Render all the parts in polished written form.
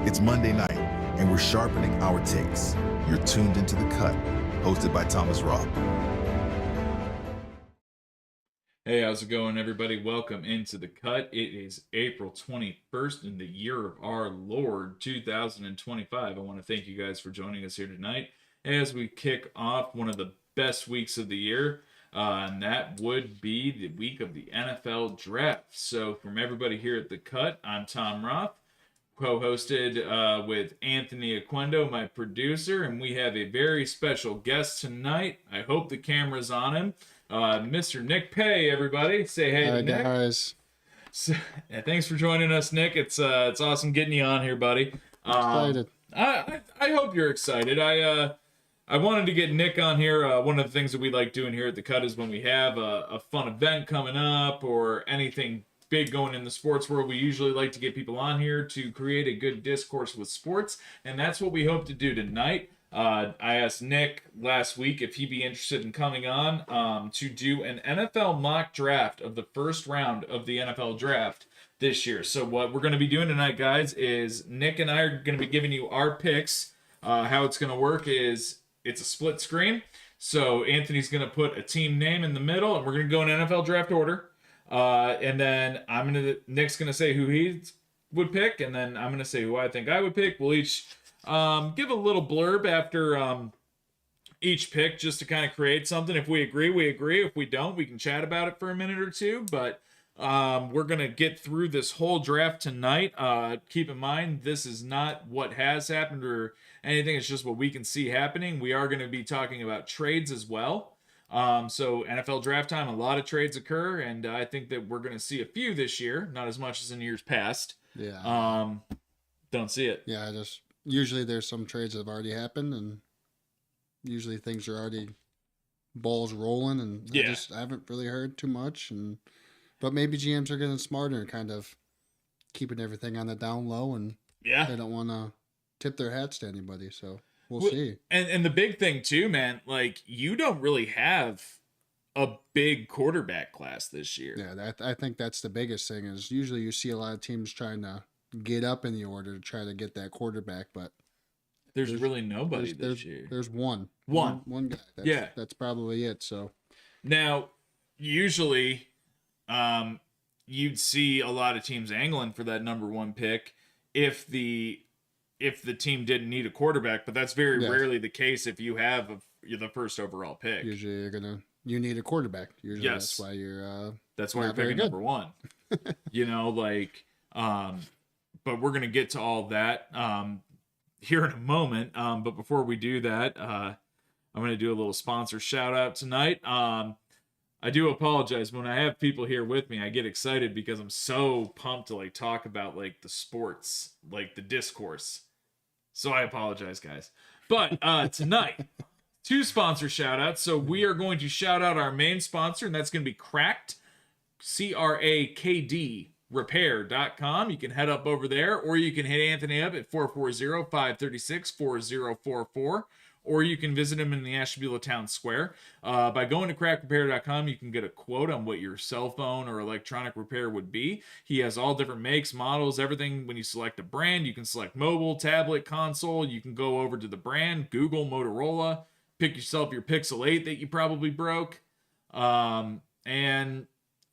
It's Monday night, and we're sharpening our takes. You're tuned into The Cut, hosted by Thomas Roth. Hey, how's it going, everybody? Welcome into The Cut. It is April 21st in the year of our Lord, 2025. I want to thank you guys for joining us here tonight as we kick off one of the best weeks of the year, and that would be the week of the NFL Draft. So, from everybody here at The Cut, I'm Tom Roth, co-hosted with Anthony Aquendo, my producer, and we have a very special guest tonight. I hope the camera's on him. Mr. Nick Pay, everybody. Say hey to Nick. Guys. So, yeah, thanks for joining us, Nick. It's awesome getting you on here, buddy. Excited. I hope you're excited. I wanted to get Nick on here. One of the things that we like doing here at The Cut is when we have a fun event coming up or anything big going in the sports world, we usually like to get people on here to create a good discourse with sports, and that's what we hope to do tonight. I asked Nick last week if he'd be interested in coming on to do an NFL mock draft of the first round of the NFL draft this year. So what we're going to be doing tonight, guys, is Nick and I are going to be giving you our picks. How it's going to work is it's a split screen. So Anthony's going to put a team name in the middle, and we're going to go in NFL draft order. And then Nick's going to say who he would pick, and then I'm going to say who I think I would pick. We'll each give a little blurb after each pick just to kind of create something. If we agree, we agree. If we don't, we can chat about it for a minute or two. But we're going to get through this whole draft tonight. Keep in mind, this is not what has happened or anything. It's just what we can see happening. We are going to be talking about trades as well. So NFL draft time, a lot of trades occur, and I think that we're going to see a few this year, not as much as in years past. Yeah. Don't see it. Yeah, usually there's some trades that have already happened, and usually things are already balls rolling, and I haven't really heard too much, but maybe GMs are getting smarter and kind of keeping everything on the down low, and they don't want to tip their hats to anybody, so we'll see. And the big thing too, man, like you don't really have a big quarterback class this year. Yeah, I think that's the biggest thing is usually you see a lot of teams trying to get up in the order to try to get that quarterback, but there's really nobody this year. There's one guy. That's probably it. So now, usually, you'd see a lot of teams angling for that number one pick if the team didn't need a quarterback, but that's very rarely the case if you have the first overall pick. Usually you need a quarterback. Usually that's why you're picking number one. But we're going to get to all that here in a moment. But before we do that, I'm going to do a little sponsor shout out tonight. I do apologize when I have people here with me. I get excited because I'm so pumped to talk about the sports, the discourse. So I apologize, guys. But tonight, two sponsor shout outs. So we are going to shout out our main sponsor, and that's going to be Cracked, CRAKD repair.com. You can head up over there, or you can hit Anthony up at 440-536-4044, or you can visit him in the Ashtabula Town Square. By going to crackrepair.com, you can get a quote on what your cell phone or electronic repair would be. He has all different makes, models, everything. When you select a brand, you can select mobile, tablet, console. You can go over to the brand, Google, Motorola, pick yourself your Pixel 8 that you probably broke, and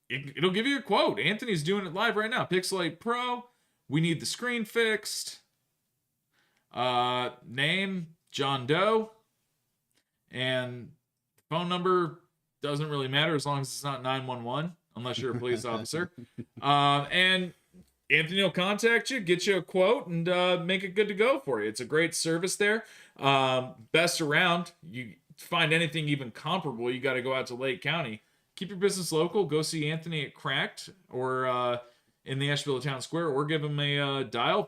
it'll give you a quote. Anthony's doing it live right now. Pixel 8 Pro, we need the screen fixed. Name, John Doe. And phone number doesn't really matter as long as it's not 911, unless you're a police officer. And Anthony will contact you, get you a quote, and make it good to go for you. It's a great service there. Best around. You find anything even comparable, you got to go out to Lake County. Keep your business local. Go see Anthony at Cracked or in the Ashtabula Town Square, or give him a dial,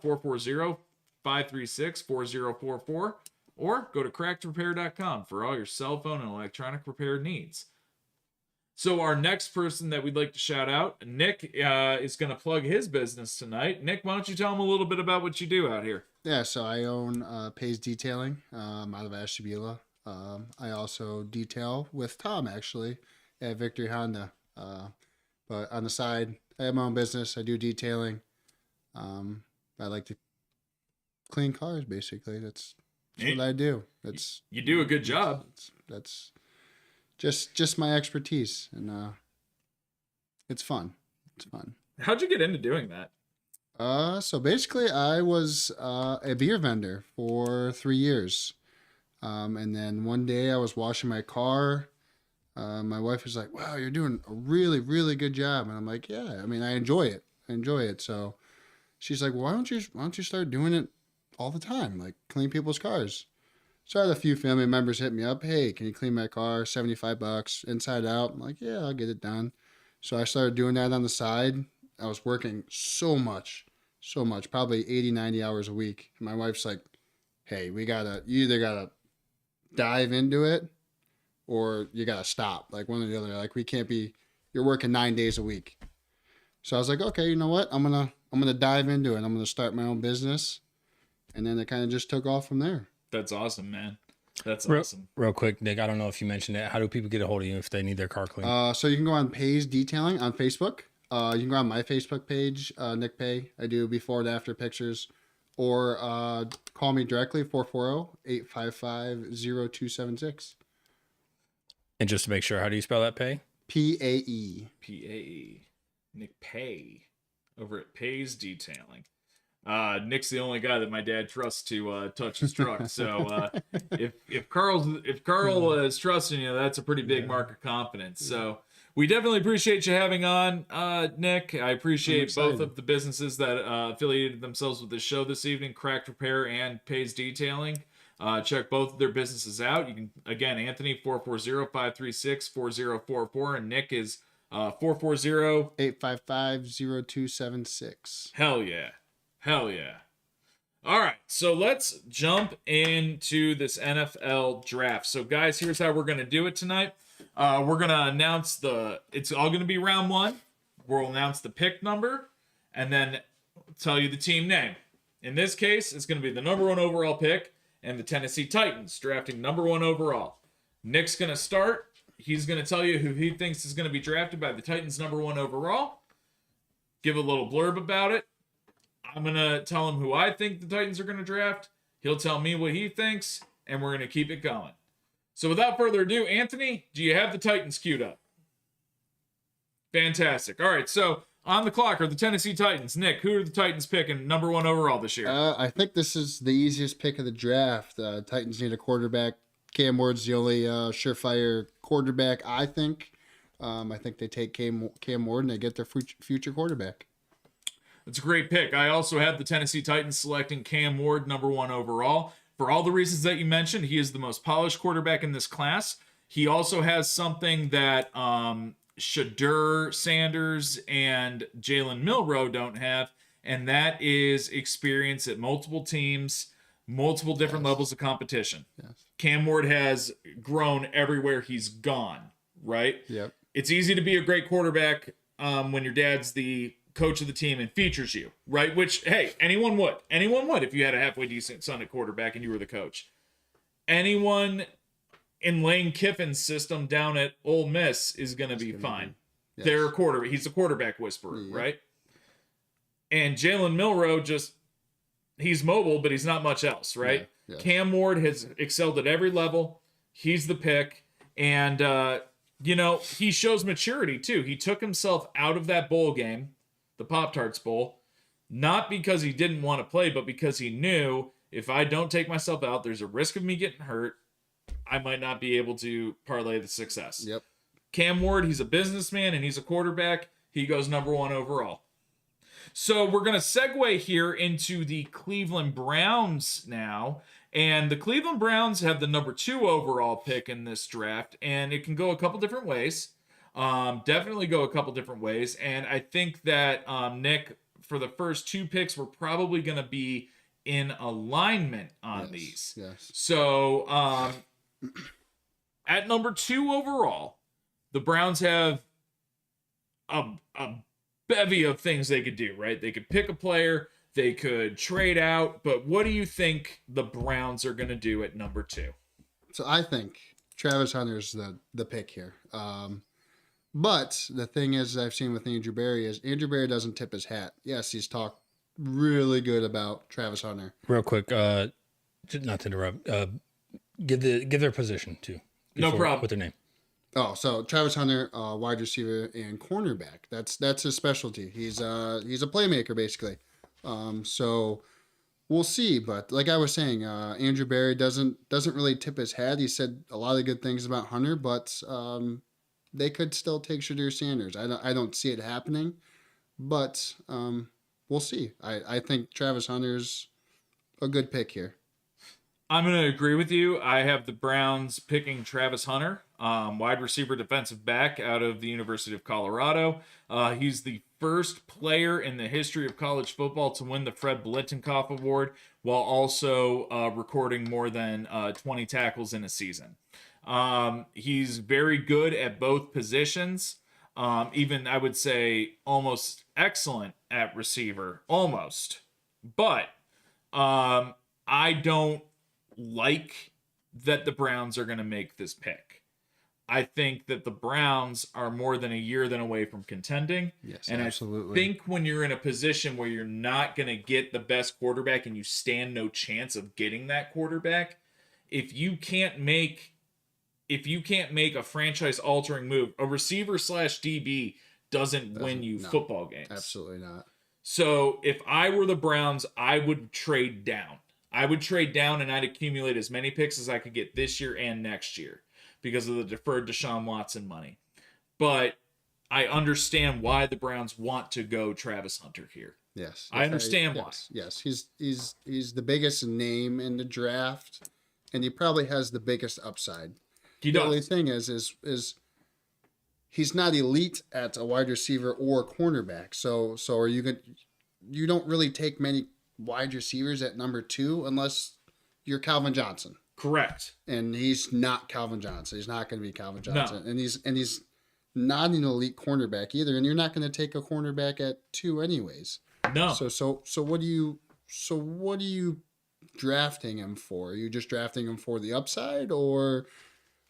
440-536-4044, or go to crackedrepair.com for all your cell phone and electronic repair needs. So our next person that we'd like to shout out, Nick, is going to plug his business tonight. Nick, why don't you tell him a little bit about what you do out here? Yeah, so I own Pays Detailing out of Ashtabula. I also detail with Tom, actually, at Victory Honda. But on the side, I have my own business. I do detailing. I like to clean cars, basically. That's what I do. That's You do a good job. That's just my expertise, and it's fun. It's fun. How'd you get into doing that? So basically, I was a beer vendor for 3 years, and then one day I was washing my car. My wife was like, "Wow, you're doing a really, really good job," and I'm like, "Yeah, I mean, I enjoy it. I enjoy it." So she's like, "Why don't you start doing it all the time, like clean people's cars?" So I had a few family members hit me up. Hey, can you clean my car? $75 inside out. I'm like, yeah, I'll get it done. So I started doing that on the side. I was working so much, probably 80, 90 hours a week. And my wife's like, hey, you either gotta dive into it or you gotta stop. Like one or the other. Like you're working 9 days a week. So I was like, okay, you know what? I'm gonna dive into it. I'm gonna start my own business. And then it kind of just took off from there. That's awesome, man. That's awesome. Real quick, Nick, I don't know if you mentioned it. How do people get a hold of you if they need their car cleaned? So you can go on Pay's Detailing on Facebook. You can go on my Facebook page, Nick Pay. I do before and after pictures. Or call me directly, 440-855-0276. And just to make sure, how do you spell that pay? Pae. Pae. Nick Pay over at Pay's Detailing. Nick's the only guy that my dad trusts to touch his truck. So if Carl is trusting you, that's a pretty big mark of confidence. So we definitely appreciate you having on, Nick. I appreciate both of the businesses that affiliated themselves with the show this evening, Cracked Repair and Pay's Detailing. Check both of their businesses out. You can, again, Anthony, 440-536-4044, and Nick is 440-855-0276. Hell yeah. Hell yeah. All right, so let's jump into this NFL draft. So, guys, here's how we're going to do it tonight. We're going to announce it's all going to be round one. We'll announce the pick number and then tell you the team name. In this case, it's going to be the number 1 overall pick and the Tennessee Titans drafting number 1 overall. Nick's going to start. He's going to tell you who he thinks is going to be drafted by the Titans number 1 overall. Give a little blurb about it. I'm going to tell him who I think the Titans are going to draft. He'll tell me what he thinks, and we're going to keep it going. So without further ado, Anthony, do you have the Titans queued up? Fantastic. All right, so on the clock are the Tennessee Titans. Nick, who are the Titans picking number 1 overall this year? I think this is the easiest pick of the draft. Titans need a quarterback. Cam Ward's the only surefire quarterback, I think. I think they take Cam Ward and they get their future quarterback. That's a great pick. I also have the Tennessee Titans selecting Cam Ward number 1 overall. For all the reasons that you mentioned, he is the most polished quarterback in this class. He also has something that Shedeur Sanders and Jalen Milroe don't have, and that is experience at multiple teams, multiple different levels of competition. Yes. Cam Ward has grown everywhere he's gone, right? Yep. It's easy to be a great quarterback when your dad's the coach of the team and features you, right? Which, hey, anyone would if you had a halfway decent son at quarterback and you were the coach. Anyone in Lane Kiffin's system down at Ole Miss is going to be fine. Yes. He's a quarterback whisperer, Yep. right? And Jalen Milroe he's mobile, but he's not much else, right? Yeah. Yes. Cam Ward has excelled at every level. He's the pick. And, he shows maturity too. He took himself out of that bowl game, the Pop-Tarts Bowl, not because he didn't want to play, but because he knew if I don't take myself out, there's a risk of me getting hurt. I might not be able to parlay the success. Yep. Cam Ward, he's a businessman and he's a quarterback. He goes number 1 overall. So we're going to segue here into the Cleveland Browns now. And the Cleveland Browns have the number 2 overall pick in this draft. And it can go a couple different ways. Definitely go a couple different ways. And I think that, Nick, for the first 2 picks, we're probably going to be in alignment on these. Yes. So at number 2 overall, the Browns have a bevy of things they could do, right? They could pick a player, they could trade out, but what do you think the Browns are going to do at number 2? So I think Travis Hunter's the pick here. But the thing is, I've seen with Andrew Berry is Andrew Berry doesn't tip his hat. Yes, he's talked really good about Travis Hunter. Real quick, just not to interrupt. Give their position too. No before- problem. With their name. Oh, so Travis Hunter, wide receiver and cornerback. That's his specialty. He's a playmaker basically. So we'll see. But like I was saying, Andrew Berry doesn't really tip his hat. He said a lot of good things about Hunter, but they could still take Shadur Sanders. I don't see it happening, but we'll see. I think Travis Hunter's a good pick here. I'm going to agree with you. I have the Browns picking Travis Hunter, wide receiver defensive back out of the University of Colorado. He's the first player in the history of college football to win the Fred Biletnikoff Award while also recording more than 20 tackles in a season. He's very good at both positions. Even, I would say, almost excellent at receiver. Almost. But I don't like that the Browns are going to make this pick. I think that the Browns are more than a year away from contending. Yes, and absolutely. I think when you're in a position where you're not going to get the best quarterback and you stand no chance of getting that quarterback, if you can't make a franchise altering move, a receiver / DB doesn't win you no. football games. Absolutely not. So if I were the Browns, I would trade down. I would trade down and I'd accumulate as many picks as I could get this year and next year because of the deferred Deshaun Watson money. But I understand why the Browns want to go Travis Hunter here. Yes. I understand why. Yes. He's the biggest name in the draft, and he probably has the biggest upside. He The does. only thing is he's not elite at a wide receiver or cornerback. So are you don't really take many wide receivers at number 2 unless you're Calvin Johnson. Correct. And he's not Calvin Johnson. He's not going to be Calvin Johnson. No. And he's not an elite cornerback either. And you're not going to take a cornerback at 2 anyways. No. So what are you drafting him for? Are you just drafting him for the upside, or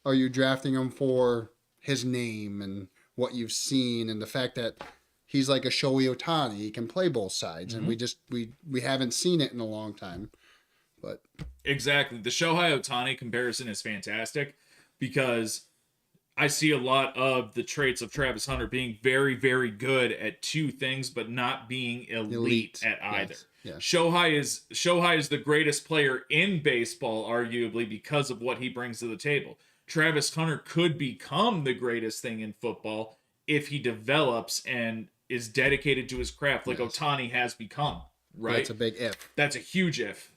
are you drafting him for his name and what you've seen and the fact that he's like a Shohei Ohtani? He can play both sides, and we haven't seen it in a long time. But Exactly. The Shohei Ohtani comparison is fantastic because I see a lot of the traits of Travis Hunter being very, very good at 2 things, but not being elite at either. Yes. Shohei is the greatest player in baseball, arguably, because of what he brings to the table. Travis Hunter could become the greatest thing in football if he develops and is dedicated to his craft, like Yes. Ohtani has become. Right? That's a big if. That's a huge if.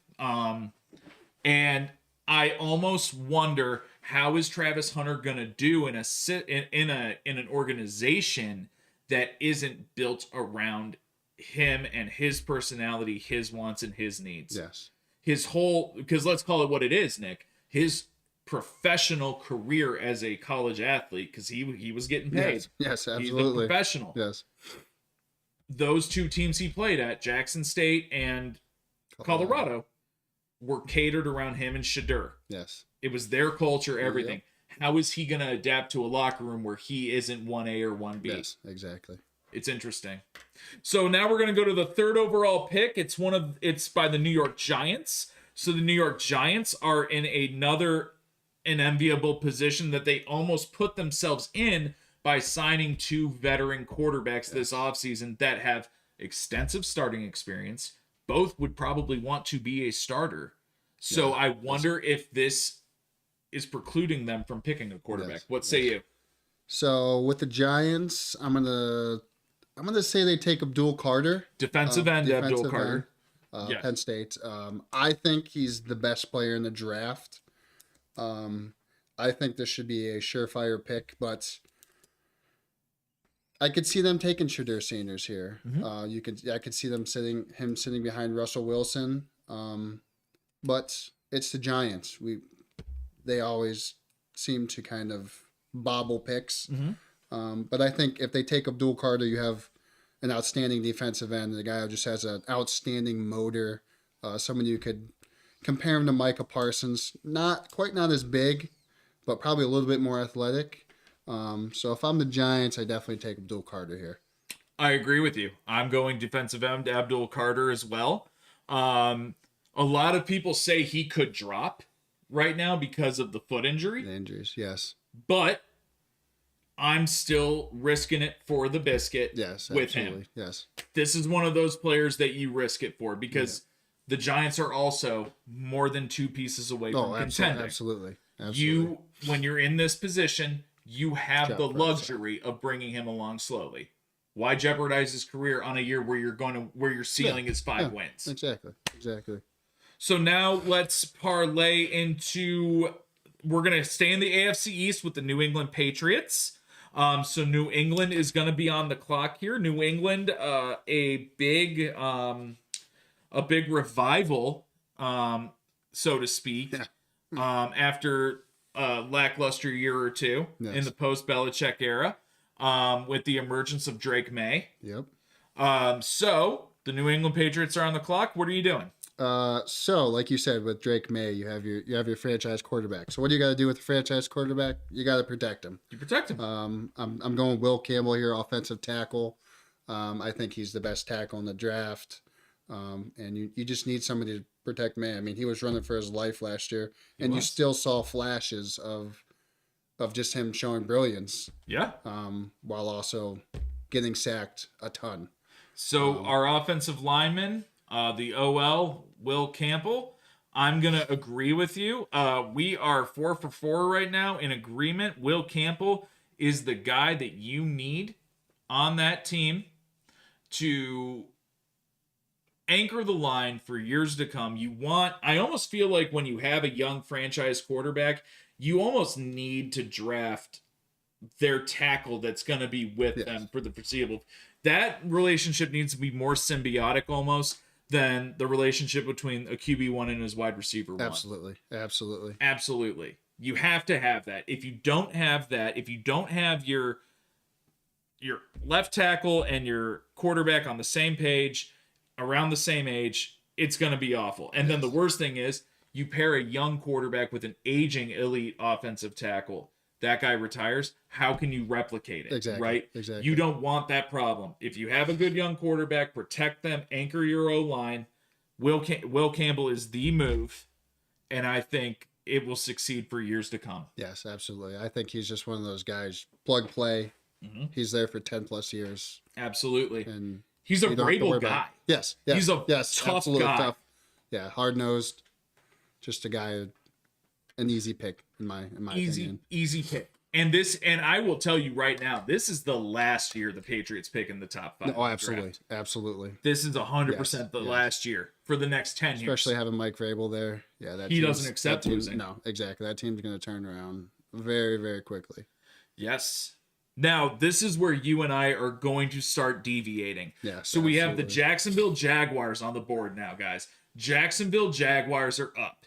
And I almost wonder, how is Travis Hunter gonna do in an organization that isn't built around him and his personality, his wants and his needs? Yes. His whole, because let's call it what it is, Nick. His professional career as a college athlete, because he was getting paid. Yes, He's a absolutely. professional. Yes. Those 2 teams he played at, Jackson State and Colorado, were catered around him and Shadur. Yes. It was their culture, everything. How is he going to adapt to a locker room where he isn't 1A or 1B? Yes, exactly. It's interesting. So now we're going to go to the 3rd overall pick. It's by the New York Giants. So the New York Giants are in an enviable position that they almost put themselves in by signing 2 veteran quarterbacks this offseason that have extensive starting experience. Both would probably want to be a starter. So I wonder if this is precluding them from picking a quarterback. Yes. What say you? So with the Giants, I'm gonna say they take Abdul Carter, Defensive end Abdul defensive Carter. end, Yes. Penn State. I think he's the best player in the draft. I think this should be a surefire pick, but I could see them taking Shadur Sanders here. I could see them sitting behind Russell Wilson. But it's the Giants. They always seem to kind of bobble picks. But I think if they take Abdul Carter, you have an outstanding defensive end. The guy who just has an outstanding motor. Someone you could compare him to Micah Parsons. Not as big, but probably a little bit more athletic. So if I'm the Giants, I definitely take Abdul Carter here. I agree with you. I'm going defensive end Abdul Carter as well. A lot of people say he could drop right now because of the foot injury, The injuries, yes. but I'm still risking it for the biscuit Yes, with absolutely. him. Yes. This is one of those players that you risk it for because the Giants are also more than 2 pieces away from contending. Absolutely. You, when you're in this position, you have Jeff the Bradford. luxury of bringing him along slowly. Why jeopardize his career on a year where where your ceiling is 5 wins? Exactly. So now let's parlay into. We're gonna stay in the AFC East with the New England Patriots. So New England is gonna be on the clock here. New England, a big revival, so to speak, after a lackluster year or two in the post-Belichick era, with the emergence of Drake May. Yep. So the New England Patriots are on the clock. What are you doing? So like you said, with Drake May, you have your franchise quarterback. So what do you got to do with the franchise quarterback? You got to protect him. You protect him. I'm going Will Campbell here, offensive tackle. I think he's the best tackle in the draft. And you just need somebody to protect May. I mean, he was running for his life last year, and you still saw flashes of just him showing brilliance. Yeah. While also getting sacked a ton. So our offensive lineman, the OL, Will Campbell, I'm going to agree with you. We are 4 for 4 right now in agreement. Will Campbell is the guy that you need on that team to anchor the line for years to come. I almost feel like when you have a young franchise quarterback, you almost need to draft their tackle that's going to be with them for the foreseeable. That relationship needs to be more symbiotic almost than the relationship between a QB1 and his wide receiver 1. Absolutely. You have to have that. If you don't have that, if you don't have your left tackle and your quarterback on the same page, around the same age, it's going to be awful. And then the worst thing is you pair a young quarterback with an aging elite offensive tackle. That guy retires. How can you replicate it? Exactly. Right? Exactly. You don't want that problem. If you have a good young quarterback, protect them, anchor your O-line. Will Campbell is the move, and I think it will succeed for years to come. Yes, absolutely. I think he's just one of those guys, plug play. Mm-hmm. He's there for 10 plus years. Absolutely. And he's a Vrabel guy. Yes. He's a tough guy. Tough. Yeah, hard-nosed. Just a guy, an easy pick in my opinion. Easy pick. And I will tell you right now, this is the last year the Patriots pick in the top 5. Oh, absolutely. This is 100% the last year for the next 10 years. Especially having Mike Vrabel there. Yeah, he doesn't accept losing. No, exactly. That team's going to turn around very, very quickly. Yes. Now, this is where you and I are going to start deviating. Yes, so we have the Jacksonville Jaguars on the board now, guys. Jacksonville Jaguars are up.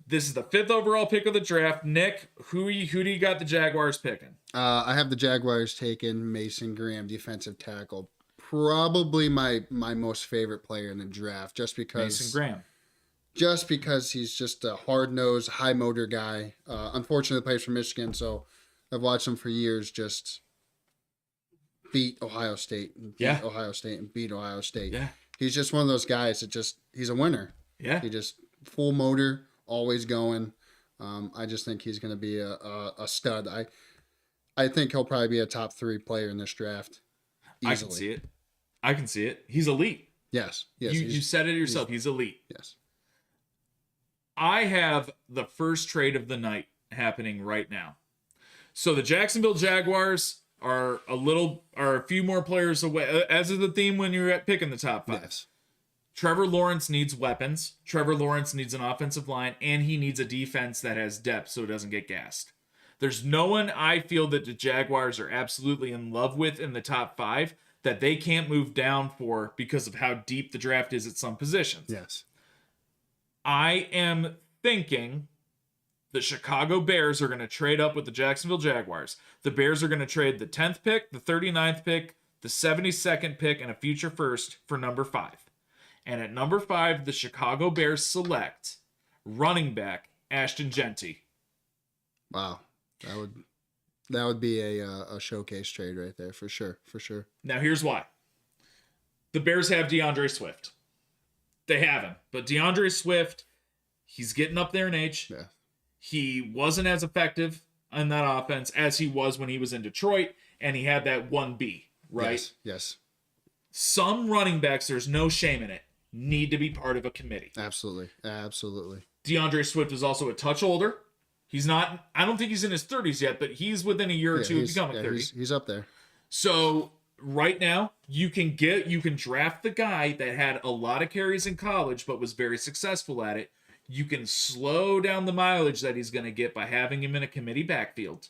This is the 5th overall pick of the draft. Nick, who do you got the Jaguars picking? I have the Jaguars taking Mason Graham, defensive tackle. Probably my most favorite player in the draft, just because Mason Graham. Just because he's just a hard-nosed, high-motor guy. Unfortunately, plays for Michigan, so I've watched him for years just beat Ohio State. Yeah. He's just one of those guys that he's a winner. Yeah. He just full motor, always going. I just think he's going to be a stud. I think he'll probably be a top 3 player in this draft. Easily. I can see it. He's elite. Yes. You said it yourself. He's elite. Yes. I have the first trade of the night happening right now. So the Jacksonville Jaguars are a few more players away, as is the theme when you're picking the top 5. Yes. Trevor Lawrence needs weapons. Trevor Lawrence needs an offensive line, and he needs a defense that has depth so it doesn't get gassed. There's no one I feel that the Jaguars are absolutely in love with in the top 5 that they can't move down for because of how deep the draft is at some positions. Yes. I am thinking the Chicago Bears are going to trade up with the Jacksonville Jaguars. The Bears are going to trade the 10th pick, the 39th pick, the 72nd pick, and a future first for number 5. And at number 5, the Chicago Bears select running back Ashton Genty. Wow. That would be a showcase trade right there for sure. Now here's why. the Bears have DeAndre Swift. They have him. But DeAndre Swift, he's getting up there in age. Yeah. He wasn't as effective in that offense as he was when he was in Detroit, and he had that 1B, right? Yes. Some running backs, there's no shame in it, need to be part of a committee. Absolutely. DeAndre Swift is also a touch older. He's not, I don't think he's in his 30s yet, but he's within a year or two of becoming 30. He's up there. So right now, you can draft the guy that had a lot of carries in college, but was very successful at it. You can slow down the mileage that he's going to get by having him in a committee backfield.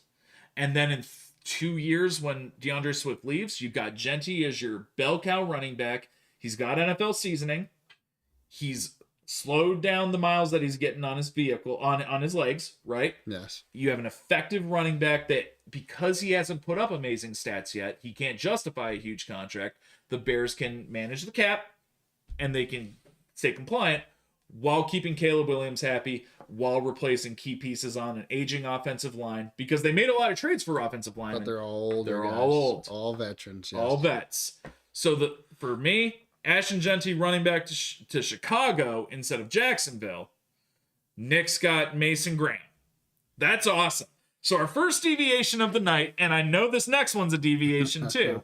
And then in 2 years, when DeAndre Swift leaves, you've got Genty as your bell cow running back. He's got NFL seasoning. He's slowed down the miles that he's getting on his vehicle, on his legs, right? Yes. You have an effective running back that, because he hasn't put up amazing stats yet, he can't justify a huge contract. The Bears can manage the cap, and they can stay compliant while keeping Caleb Williams happy, while replacing key pieces on an aging offensive line, because they made a lot of trades for offensive linemen. But they're all older. They're guys. all old. All veterans. Yes. All vets. So for me, Ashton Genty running back to Chicago instead of Jacksonville. Nick's got Mason Graham. That's awesome. So our first deviation of the night, and I know this next one's a deviation too.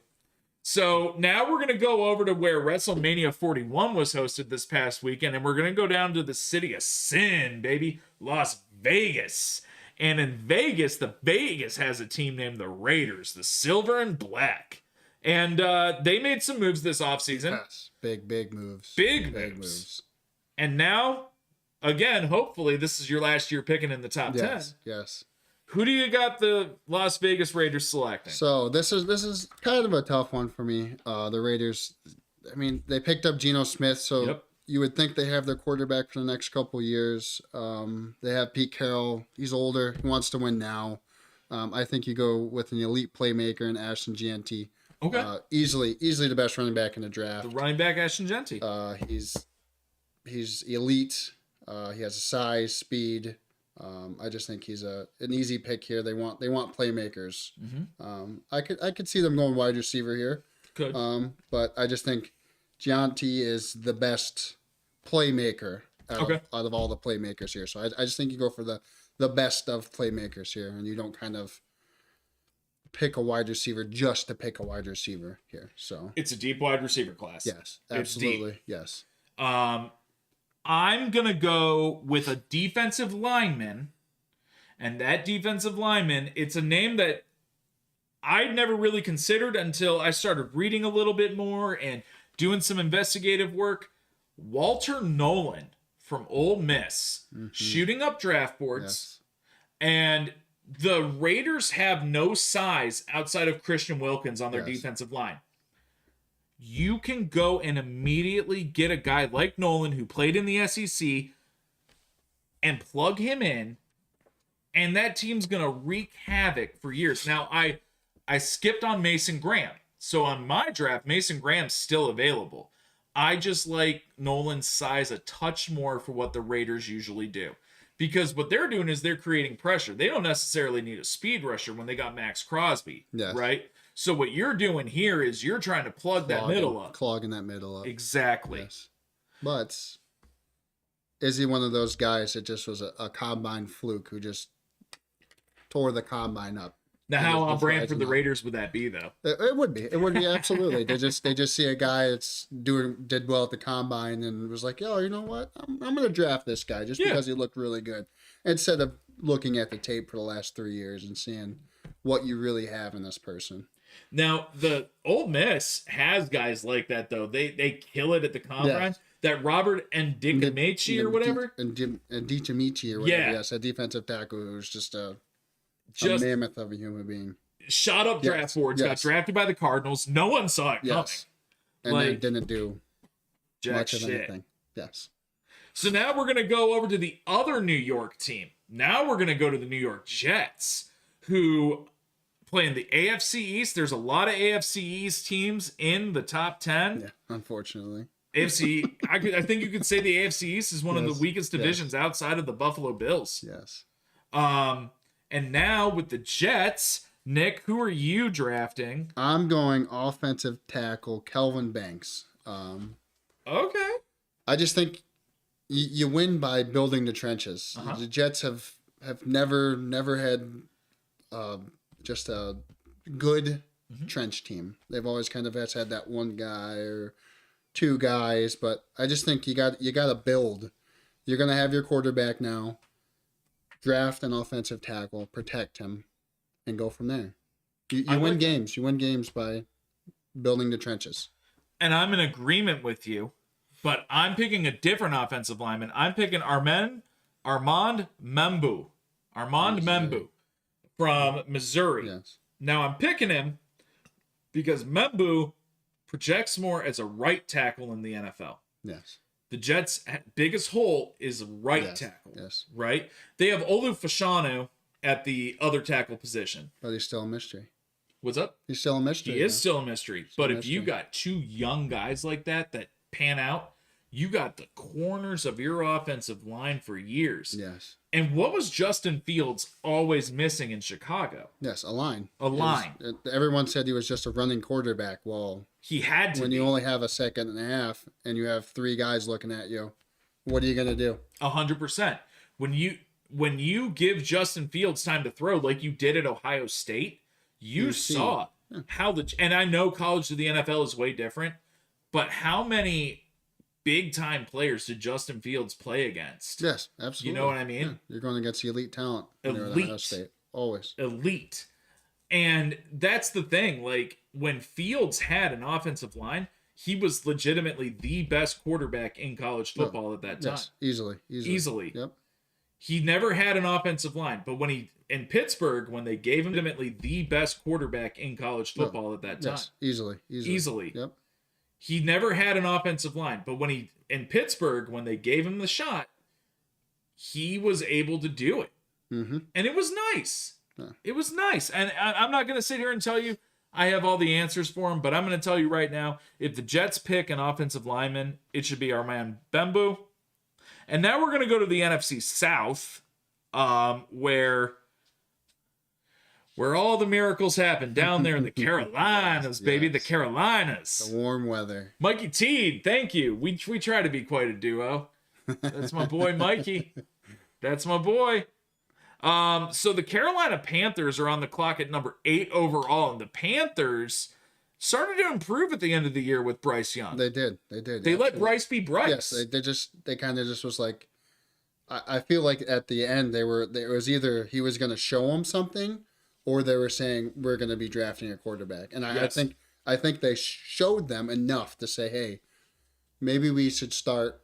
So now we're going to go over to where WrestleMania 41 was hosted this past weekend, and we're going to go down to the city of sin, baby, Las Vegas. And in Vegas, the Vegas has a team named the Raiders, the Silver and Black. And they made some moves this offseason. Yes. Big moves. Big moves. And now, again, hopefully this is your last year picking in the top 10. Yes. Who do you got the Las Vegas Raiders selecting? So this is kind of a tough one for me. The Raiders, I mean, they picked up Geno Smith, so you would think they have their quarterback for the next couple years. They have Pete Carroll. He's older. He wants to win now. I think you go with an elite playmaker in Ashton Genty. Okay. Easily the best running back in the draft. The running back Ashton Genty. He's elite. He has size, speed. I just think he's an easy pick here. They want playmakers. Mm-hmm. I could see them going wide receiver here. Good. But I just think Gianti is the best playmaker out of all the playmakers here. So I just think you go for the best of playmakers here, and you don't kind of pick a wide receiver just to pick a wide receiver here. So it's a deep wide receiver class. Yes, absolutely. Yes. I'm going to go with a defensive lineman, and that defensive lineman, it's a name that I'd never really considered until I started reading a little bit more and doing some investigative work. Walter Nolan from Ole Miss, shooting up draft boards. Yes. And the Raiders have no size outside of Christian Wilkins on their defensive line. You can go and immediately get a guy like Nolan who played in the SEC and plug him in, and that team's going to wreak havoc for years. Now, I skipped on Mason Graham. So on my draft, Mason Graham's still available. I just like Nolan's size a touch more for what the Raiders usually do. Because what they're doing is they're creating pressure. They don't necessarily need a speed rusher when they got Max Crosby, right? So what you're doing here is you're trying to plug that middle up. Clogging that middle up. Exactly. Yes. But is he one of those guys that just was a combine fluke who just tore the combine up? Now, how on brand for the Raiders would that be, though? It would be. It would be absolutely. They just see a guy that's did well at the combine and was like, "Yo, you know what? I'm going to draft this guy just because he looked really good," instead of looking at the tape for the last 3 years and seeing what you really have in this person. Now, the Ole Miss has guys like that, though. They kill it at the combine. Yes. That Robert Ndicamichi or whatever. And Ndicamichi or whatever. Yes, a defensive tackle who's just a mammoth of a human being. Shot up draft boards, got drafted by the Cardinals. No one saw it coming. And then didn't do much of shit. anything. Yes. So now we're going to go over to the other New York team. Now we're going to go to the New York Jets, who play in the AFC East. There's a lot of AFC East teams in the top 10. Yeah, unfortunately. AFC, I think you could say the AFC East is one of the weakest divisions outside of the Buffalo Bills. Yes. And now with the Jets, Nick, who are you drafting? I'm going offensive tackle Kelvin Banks. Okay. I just think you win by building the trenches. Uh-huh. The Jets have never had just a good trench team. They've always kind of had that one guy or two guys, but I just think you got to build. You're going to have your quarterback now. Draft an offensive tackle, protect him, and go from there. You win games. You win games by building the trenches. And I'm in agreement with you, but I'm picking a different offensive lineman. I'm picking Armand Membu. Armand Membu from Missouri. Yes. Now I'm picking him because Membu projects more as a right tackle in the NFL. Yes. The Jets' biggest hole is right tackle. Yes. Right? They have Olu Fashanu at the other tackle position. But he's still a mystery. What's up? He's still a mystery. He is still a mystery. But a if you mystery. got two young guys like that pan out, you got the corners of your offensive line for years. Yes. And what was Justin Fields always missing in Chicago? Yes, a line. A line. Everyone said he was just a running quarterback. Well, He had to when be. you only have a second and a half and you have three guys looking at you, what are you going to do? 100%. When you give Justin Fields time to throw like you did at Ohio State, you saw how and I know college to the NFL is way different, but how many big time players did Justin Fields play against? Yes, absolutely. You know what I mean? Yeah. You're going against the elite talent when you're at Ohio State. Always. Elite. And that's the thing. Like, when Fields had an offensive line, he was legitimately the best quarterback in college football at that time. Yes, easily. Yep. He never had an offensive line, but in Pittsburgh, when they gave him legitimately the best quarterback in college football at that time. Yes, easily. Yep. He never had an offensive line, but in Pittsburgh, when they gave him the shot, he was able to do it. Mm-hmm. And it was nice. Yeah. It was nice. And I'm not going to sit here and tell you I have all the answers for him, but I'm going to tell you right now, if the Jets pick an offensive lineman, it should be Armand Membu. And now we're going to go to the NFC South, where all the miracles happen down there in the Carolinas, baby, the Carolinas. The warm weather. Mikey Teed, thank you. We try to be quite a duo. That's my boy, Mikey. That's my boy. So the Carolina Panthers are on the clock at number 8 overall, and the Panthers started to improve at the end of the year with Bryce Young. They did. They let Bryce be Bryce. Yes, they kind of just was like, I feel like at the end it was either he was going to show them something, or they were saying we're going to be drafting a quarterback. And I think they showed them enough to say, hey, maybe we should start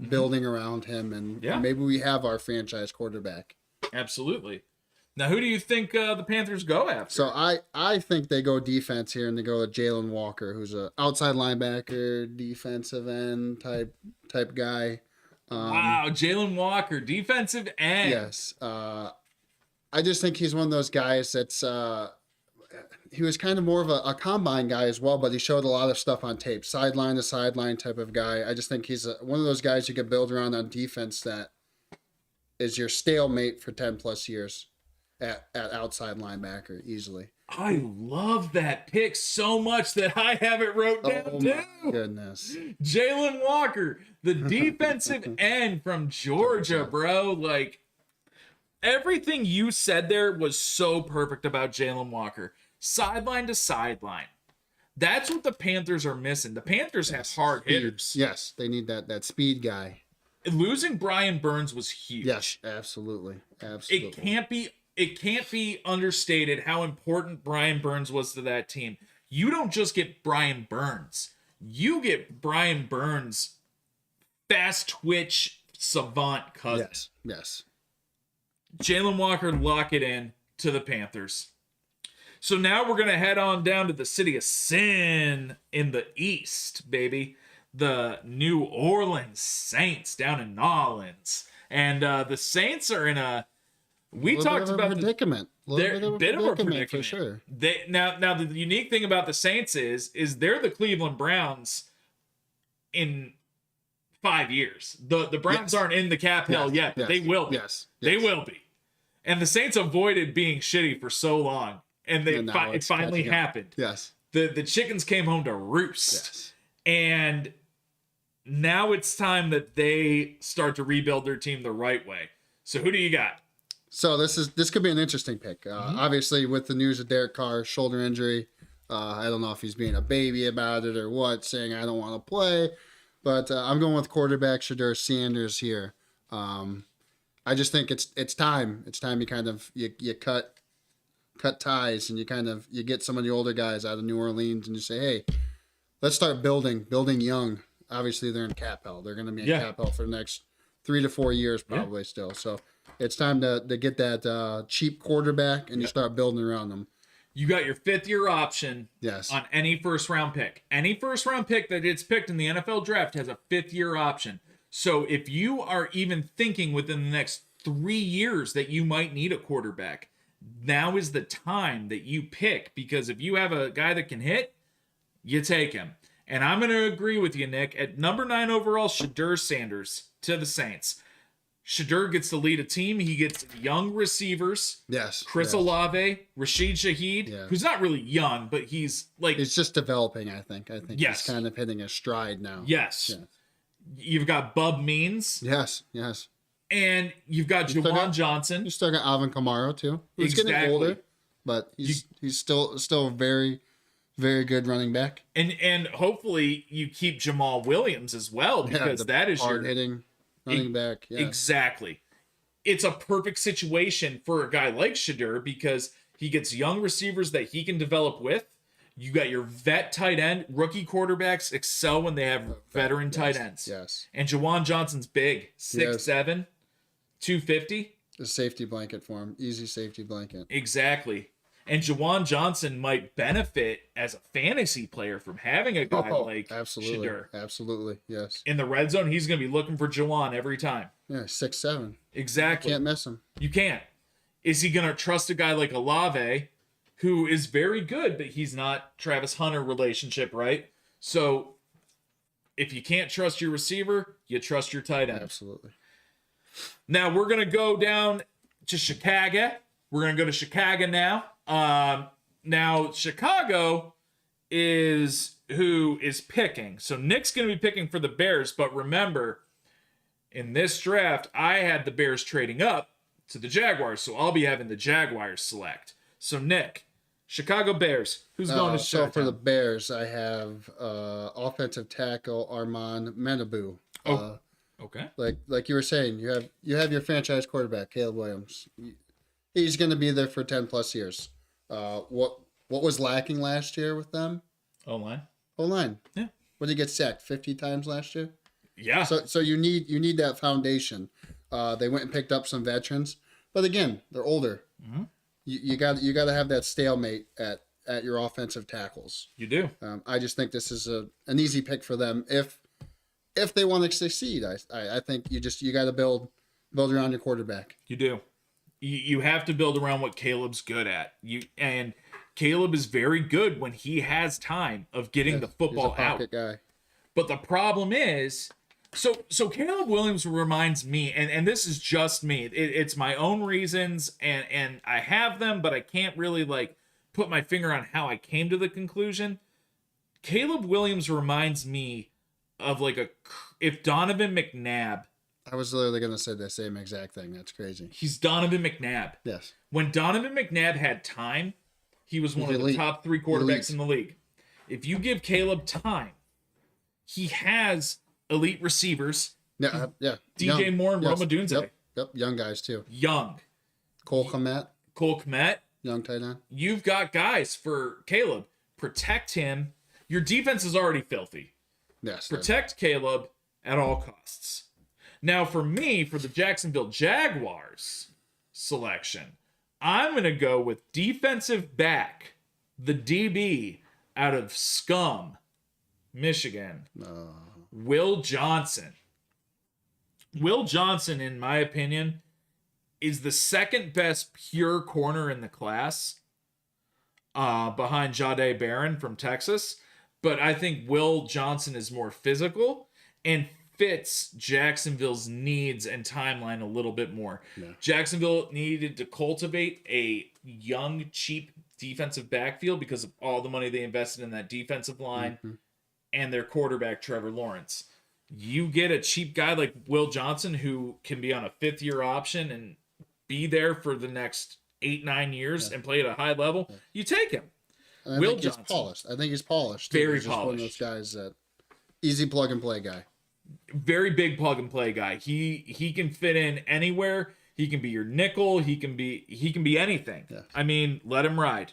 building around him, and maybe we have our franchise quarterback. Absolutely. Now, who do you think the Panthers go after? So I think they go defense here, and they go to Jalen Walker, who's a outside linebacker, defensive end type guy. Wow, Jalen Walker, defensive end. Yes. I just think he's one of those guys that's he was kind of more of a combine guy as well, but he showed a lot of stuff on tape. Sideline to sideline type of guy. I just think he's one of those guys you can build around on defense that is your stalemate for 10 plus years at outside linebacker easily. I love that pick so much that I have it wrote down too. My goodness. Jalen Walker, the defensive end from Georgia, bro. Like, everything you said there was so perfect about Jalen Walker. Sideline to sideline. That's what the Panthers are missing. The Panthers have hard hitters. Yes, they need that speed guy. Losing Brian Burns was huge. Yes, absolutely. It can't be understated how important Brian Burns was to that team. You don't just get Brian Burns. You get Brian Burns' fast twitch savant cousin. Yes. Jalen Walker, lock it in to the Panthers. So now we're going to head on down to the city of sin in the East, baby. The New Orleans Saints down in Nolans. And the Saints are in a... We talked about the predicament. They're a bit of a predicament for sure. Now the unique thing about the Saints is they're the Cleveland Browns in 5 years. The Browns aren't in the Cap Hill yet, but they will be. Yes. They will be. And the Saints avoided being shitty for so long, and it finally happened. Yes. The chickens came home to roost. Yes. And now it's time that they start to rebuild their team the right way. So who do you got? So this could be an interesting pick. Obviously, with the news of Derek Carr's shoulder injury, I don't know if he's being a baby about it or what, saying I don't want to play. But I'm going with quarterback Shedeur Sanders here. I just think it's time. It's time you kind of you cut ties and you get some of the older guys out of New Orleans and you say, hey, let's start building young. Obviously, they're in cap hell. They're going to be in cap hell for the next 3 to 4 years probably still. So it's time to get that cheap quarterback and you start building around them. You got your 5th-year option on any first-round pick. Any first-round pick that gets picked in the NFL draft has a 5th-year option. So if you are even thinking within the next 3 years that you might need a quarterback, now is the time that you pick, because if you have a guy that can hit, you take him. And I'm going to agree with you, Nick. At number 9 overall, Shedeur Sanders to the Saints. Shedeur gets to lead a team. He gets young receivers. Yes. Chris Olave, Rashid Shaheed, who's not really young, but he's like... He's just developing, I think. He's kind of hitting a stride now. Yes. You've got Bub Means. Yes. And you've got Juwan Johnson. You still got Alvin Kamara, too. He's getting older, but he's still very, very good running back. And hopefully you keep Jamal Williams as well, because that is your... hitting running back. Yeah. Exactly. It's a perfect situation for a guy like Shedeur because he gets young receivers that he can develop with. You got your vet tight end. Rookie quarterbacks excel when they have veteran tight ends. Yes. And Juwan Johnson's big. 6'7", 250. A safety blanket for him. Easy safety blanket. Exactly. And Juwan Johnson might benefit as a fantasy player from having a guy like Shedeur. Absolutely, yes. In the red zone, he's going to be looking for Juwan every time. Yeah, 6'7". Exactly. Can't miss him. You can't. Is he going to trust a guy like Olave, who is very good, but he's not Travis Hunter relationship, right? So if you can't trust your receiver, you trust your tight end. Absolutely. Now we're going to go down to Chicago. We're going to go to Chicago now. Now Chicago is who is picking. So Nick's going to be picking for the Bears, but remember, in this draft, I had the Bears trading up to the Jaguars, so I'll be having the Jaguars select. So Nick, Chicago Bears, who's going to So for the Bears, I have offensive tackle Armand Menabu. Okay. Like you were saying, you have your franchise quarterback Caleb Williams. He's going to be there for 10 plus years. What was lacking last year with them? O-line. Yeah. What did he get sacked 50 times last year? Yeah. So you need that foundation. They went and picked up some veterans, but again, they're older. Mm-hmm. You got to have that stalemate at your offensive tackles. You do. I just think this is an easy pick for them if they want to succeed. I think you got to build around your quarterback. You do. You have to build around what Caleb's good at. And Caleb is very good when he has time of getting the football He's a pocket guy. But the problem is, so Caleb Williams reminds me, and this is just me. It's my own reasons, and I have them, but I can't really put my finger on how I came to the conclusion. Caleb Williams reminds me of if Donovan McNabb. I was literally going to say the same exact thing. That's crazy. He's Donovan McNabb. Yes. When Donovan McNabb had time, he was one of the top 3 quarterbacks in the league. If you give Caleb time, he has elite receivers. Yeah. DJ Moore and Rome Odunze. Yep. Young guys too. Young. Cole Kmet. Young tight end. You've got guys for Caleb. Protect him. Your defense is already filthy. Yes. Protect Caleb at all costs. Now, for me, for the Jacksonville Jaguars selection, I'm going to go with defensive back, the DB out of Scum, Michigan, Will Johnson. Will Johnson, in my opinion, is the second best pure corner in the class behind Jahdae Barron from Texas. But I think Will Johnson is more physical and fits Jacksonville's needs and timeline a little bit more. Yeah. Jacksonville needed to cultivate a young, cheap defensive backfield because of all the money they invested in that defensive line. Mm-hmm. and their quarterback Trevor Lawrence. You get a cheap guy like Will Johnson who can be on a 5th-year option and be there for the next 8-9 years and play at a high level. You take him. And Will think he's Johnson. polished. I think he's polished. Very he's just one of those polished. guys that easy plug and play guy. Very big plug and play guy. He can fit in anywhere. He can be your nickel. He can be anything. Yeah. I mean, let him ride.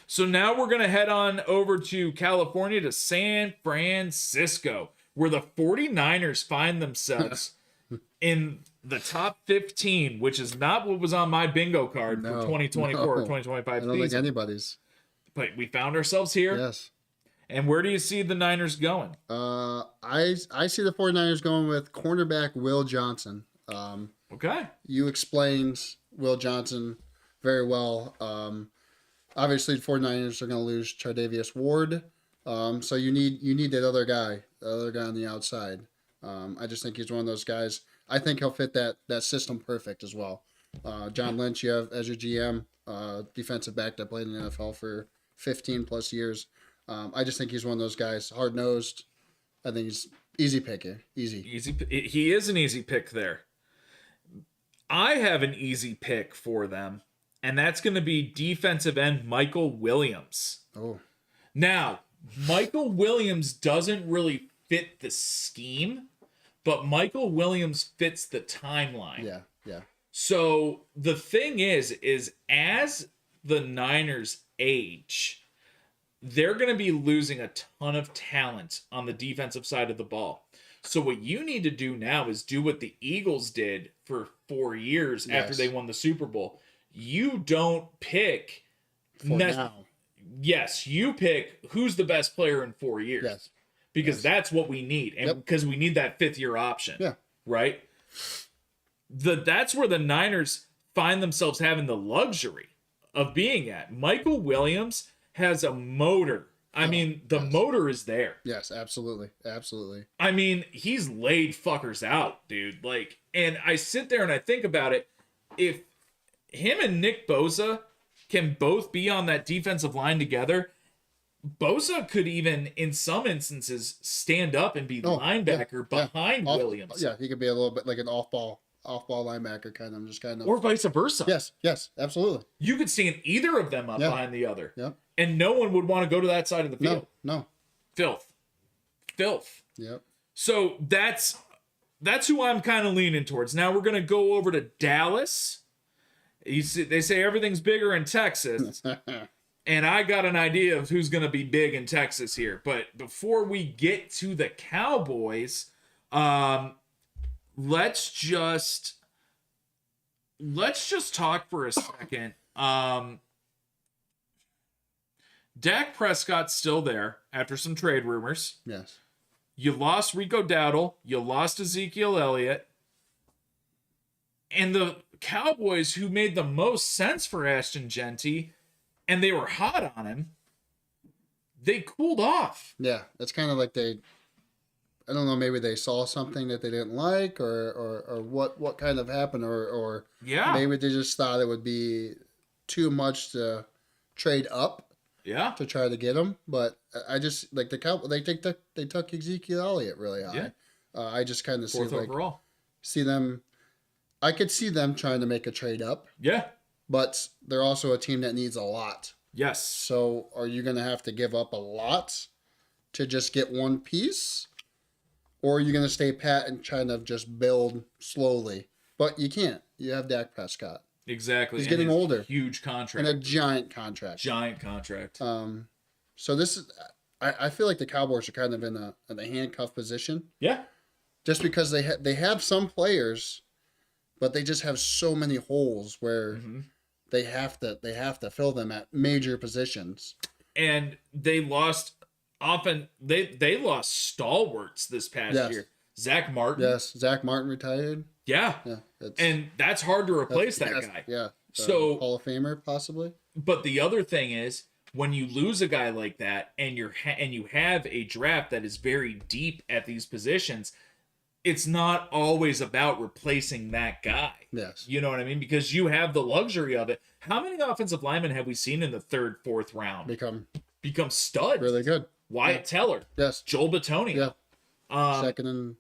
So now we're going to head on over to California to San Francisco, where the 49ers find themselves in the top 15, which is not what was on my bingo card for 2024 or 2025 I don't think season. anybody's. But we found ourselves here. Yes. And where do you see the Niners going? I see the 49ers going with cornerback Will Johnson. Okay. You explained Will Johnson very well. Obviously, the 49ers are going to lose Chardavius Ward. So you need that other guy on the outside. I just think he's one of those guys. I think he'll fit that system perfect as well. John Lynch, you have as your GM, defensive back that played in the NFL for 15 plus years. I just think he's one of those guys, hard nosed. I think he's easy pick here. Easy. He is an easy pick there. I have an easy pick for them, and that's going to be defensive end Michael Williams. Oh, Now, Michael Williams doesn't really fit the scheme, but Michael Williams fits the timeline. yeah. So the thing is as the Niners age, they're going to be losing a ton of talent on the defensive side of the ball. So what you need to do now is do what the Eagles did for 4 years after they won the Super Bowl. You don't pick For now. Yes, you pick who's the best player in 4 years. Yes. Because that's what we need. And because we need that 5th-year option. Yeah. Right? That's where the Niners find themselves having the luxury of being at. Michael Williams has a motor. I mean, the motor is there. Yes, absolutely. Absolutely. I mean, he's laid fuckers out, dude. Like, and I sit there and I think about it. If him and Nick Bosa can both be on that defensive line together, Bosa could even, in some instances, stand up and be linebacker behind Williams. Yeah, he could be a little bit like an off-ball linebacker kind of. Or vice versa. Yes, absolutely. You could stand either of them up behind the other. Yep. And no one would want to go to that side of the field. No. Filth. Yep. So that's who I'm kind of leaning towards. Now we're going to go over to Dallas. They say everything's bigger in Texas. And I got an idea of who's going to be big in Texas here. But before we get to the Cowboys, let's just talk for a second. Dak Prescott's still there after some trade rumors. Yes. You lost Rico Dowdle. You lost Ezekiel Elliott. And the Cowboys, who made the most sense for Ashton Genty, and they were hot on him, they cooled off. Yeah, it's kind of like I don't know, maybe they saw something that they didn't like or what kind of happened or maybe they just thought it would be too much to trade up to try to get him. But I just like the Cowboys, they took Ezekiel Elliott really high. I just kind of see 4th overall. I could see them trying to make a trade up. Yeah. But they're also a team that needs a lot. Yes. So are you going to have to give up a lot to just get one piece? Or are you going to stay pat and try to just build slowly? But you can't. You have Dak Prescott. Exactly. He's getting older. Huge contract. And a giant contract. So this is, I feel like the Cowboys are kind of in a handcuff position. Yeah. Just because they have some players, but they just have so many holes where they have to fill them at major positions. And they lost they lost stalwarts this past year. Zach Martin. Yes, Zach Martin retired. Yeah. And that's hard to replace that guy. Yeah. So Hall of Famer possibly. But the other thing is when you lose a guy like that and you have a draft that is very deep at these positions, it's not always about replacing that guy. Yes. You know what I mean? Because you have the luxury of it. How many offensive linemen have we seen in the 3rd, 4th round Become studs? really good. Wyatt Teller, Yes. Joel Bitonio. Yeah. Second, and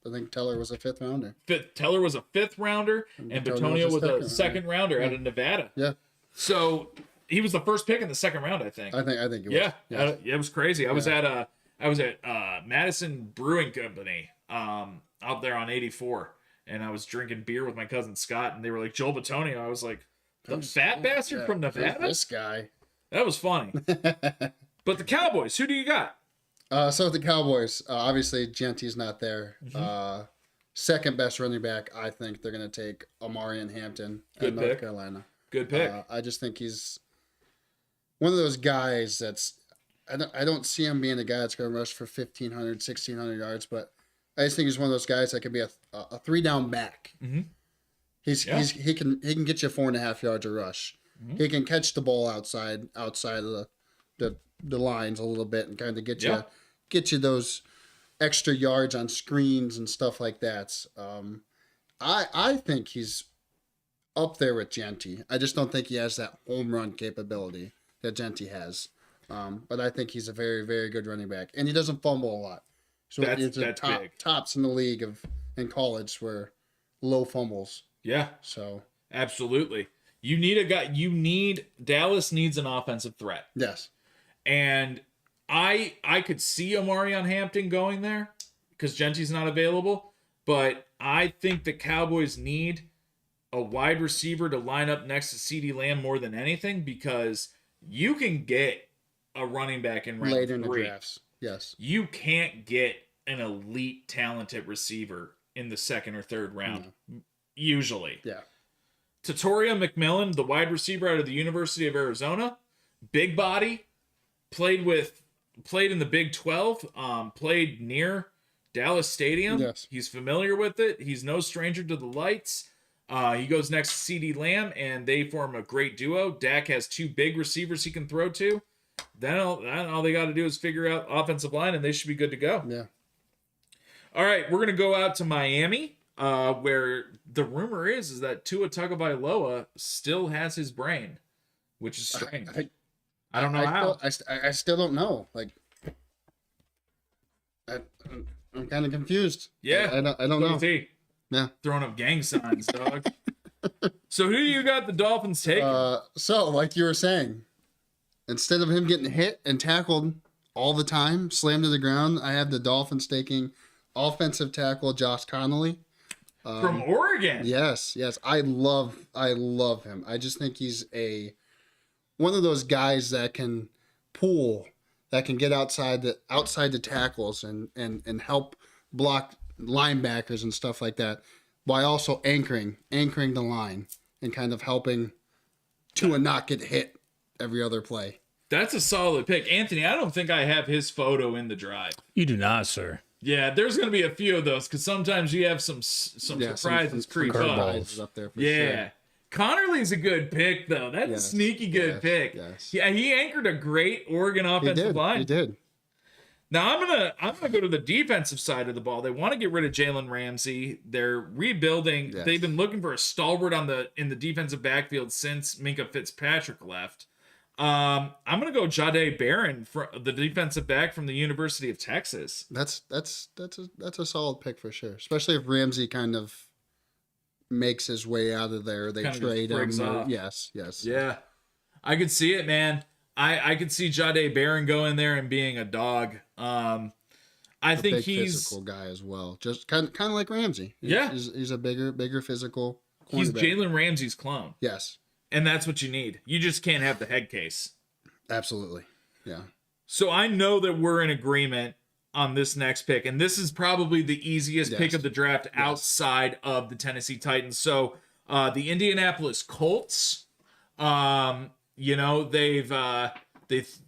I think Teller was a 5th rounder. Teller was a 5th rounder, and Bitonio was a second rounder out of Nevada. Yeah. So he was the first pick in the second round, I think. I think it was. Yeah, Yes. it was crazy. I was at Madison Brewing Company out there on 84, and I was drinking beer with my cousin Scott, and they were like, Joel Bitonio. I was like, the fat bastard from Nevada? This guy. That was funny. But the Cowboys, who do you got? So with the Cowboys, obviously Gentry's not there. Second best running back, I think they're going to take Omarion Hampton Good in North pick. Carolina. Good pick. I just think he's one of those guys that's I don't see him being a guy that's going to rush for 1,500, 1,600 yards, but I just think he's one of those guys that could be a 3-down back. Mm-hmm. He can get you 4.5 yards a rush. Mm-hmm. He can catch the ball outside of the lines a little bit and kind of get you those extra yards on screens and stuff like that. I think he's up there with Gentry. I just don't think he has that home run capability that Gentry has. But I think he's a very, very good running back, and he doesn't fumble a lot. So That's big. Tops in the league in college were low fumbles. Yeah, So absolutely. You need a guy. Dallas needs an offensive threat. yes, And I could see Omarion Hampton going there because Gentry's not available. But I think the Cowboys need a wide receiver to line up next to CeeDee Lamb more than anything, because you can get a running back in round later in the 3. drafts. Yes, You can't get an elite talented receiver in the 2nd or 3rd round, usually. yeah, Tatoria McMillan, the wide receiver out of the University of Arizona, big body, played in the Big 12, played near Dallas Stadium. Yes. He's familiar with it. He's no stranger to the lights. He goes next to CeeDee Lamb, and they form a great duo. Dak has 2 big receivers he can throw to. Then all they got to do is figure out offensive line, and they should be good to go. yeah. All right, we're going to go out to Miami, where the rumor is that Tua Tagovailoa still has his brain, which is strange. I don't know how. I still don't know. Like, I'm kind of confused. Yeah. I don't know. T. Yeah. Throwing up gang signs, dog. So who do you got the Dolphins taking? So like you were saying, instead of him getting hit and tackled all the time, slammed to the ground, I have the Dolphins taking offensive tackle Josh Connolly. From Oregon. Yes. I love him. I just think he's one of those guys that can pull, that can get outside the tackles and help block linebackers and stuff like that, while also anchoring the line and kind of helping Tua not get hit every other play. That's a solid pick. Anthony, I don't think I have his photo in the drive. You do not, sir. Yeah, there's going to be a few of those, because sometimes you have some surprises creep up. Surprises up there for Yeah. sure. Connerly's a good pick, though. That's a Yes. sneaky good pick. Yes. Yeah, he anchored a great Oregon He offensive line. He did. Now I'm gonna go to the defensive side of the ball. They want to get rid of Jalen Ramsey. They're rebuilding. Yes. They've been looking for a stalwart in the defensive backfield since Minkah Fitzpatrick left. I'm gonna go Jahdae Barron, the defensive back from the University of Texas. That's a solid pick for sure, especially if Ramsey kind of makes his way out of there. They Kind of trade just breaks him. off. Yes. Yeah, I could see it, man. I could see Jahdae Barron going there and being a dog. I think Big he's physical guy as well, just kind of like Ramsey. Yeah. He's a bigger physical. he's cornerback. Jalen Ramsey's clone, Yes, and that's what you need. You just can't have the head case. absolutely. Yeah. So I know that we're in agreement on this next pick, and this is probably the easiest pick Yes. of the draft outside of the Tennessee Titans. So the Indianapolis Colts, they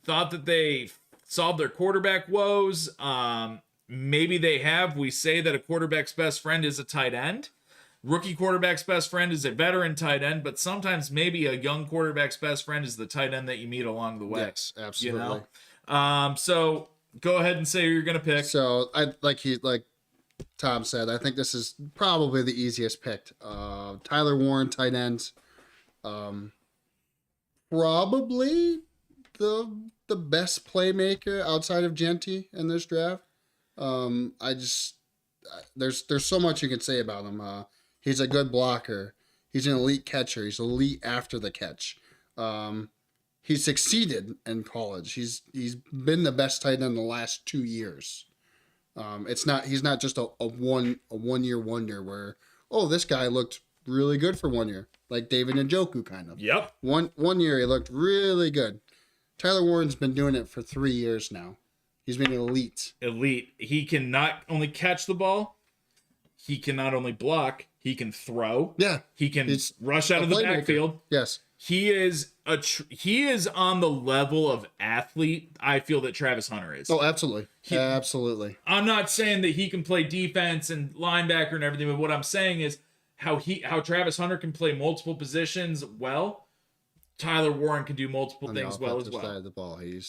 thought that they solved their quarterback woes. Maybe they have. We say that a quarterback's best friend is a tight end. Rookie quarterback's best friend is a veteran tight end, but sometimes maybe a young quarterback's best friend is the tight end that you meet along the way. Yes, absolutely. So go ahead and say who you're gonna pick. So like Tom said, I think this is probably the easiest pick. Tyler Warren, tight end. Probably the best playmaker outside of Genty in this draft. There's so much you can say about him. He's a good blocker. He's an elite catcher. He's elite after the catch. He succeeded in college. He's been the best tight end the last 2 years. He's not just a 1 year wonder where, oh, this guy looked really good for 1 year, like David Njoku kind of. Yep. One year he looked really good. Tyler Warren's been doing it for 3 years now. He's been elite. Elite. He can not only catch the ball, he can not only block, he can throw. Yeah. He can He's rush out a of the playmaker. backfield. Yes. He is he is on the level of athlete I feel that Travis Hunter is. Oh, absolutely. Absolutely. I'm not saying that he can play defense and linebacker and everything, but what I'm saying is how Travis Hunter can play multiple positions well. Tyler Warren can do multiple On the things well as offensive well. side of the ball, he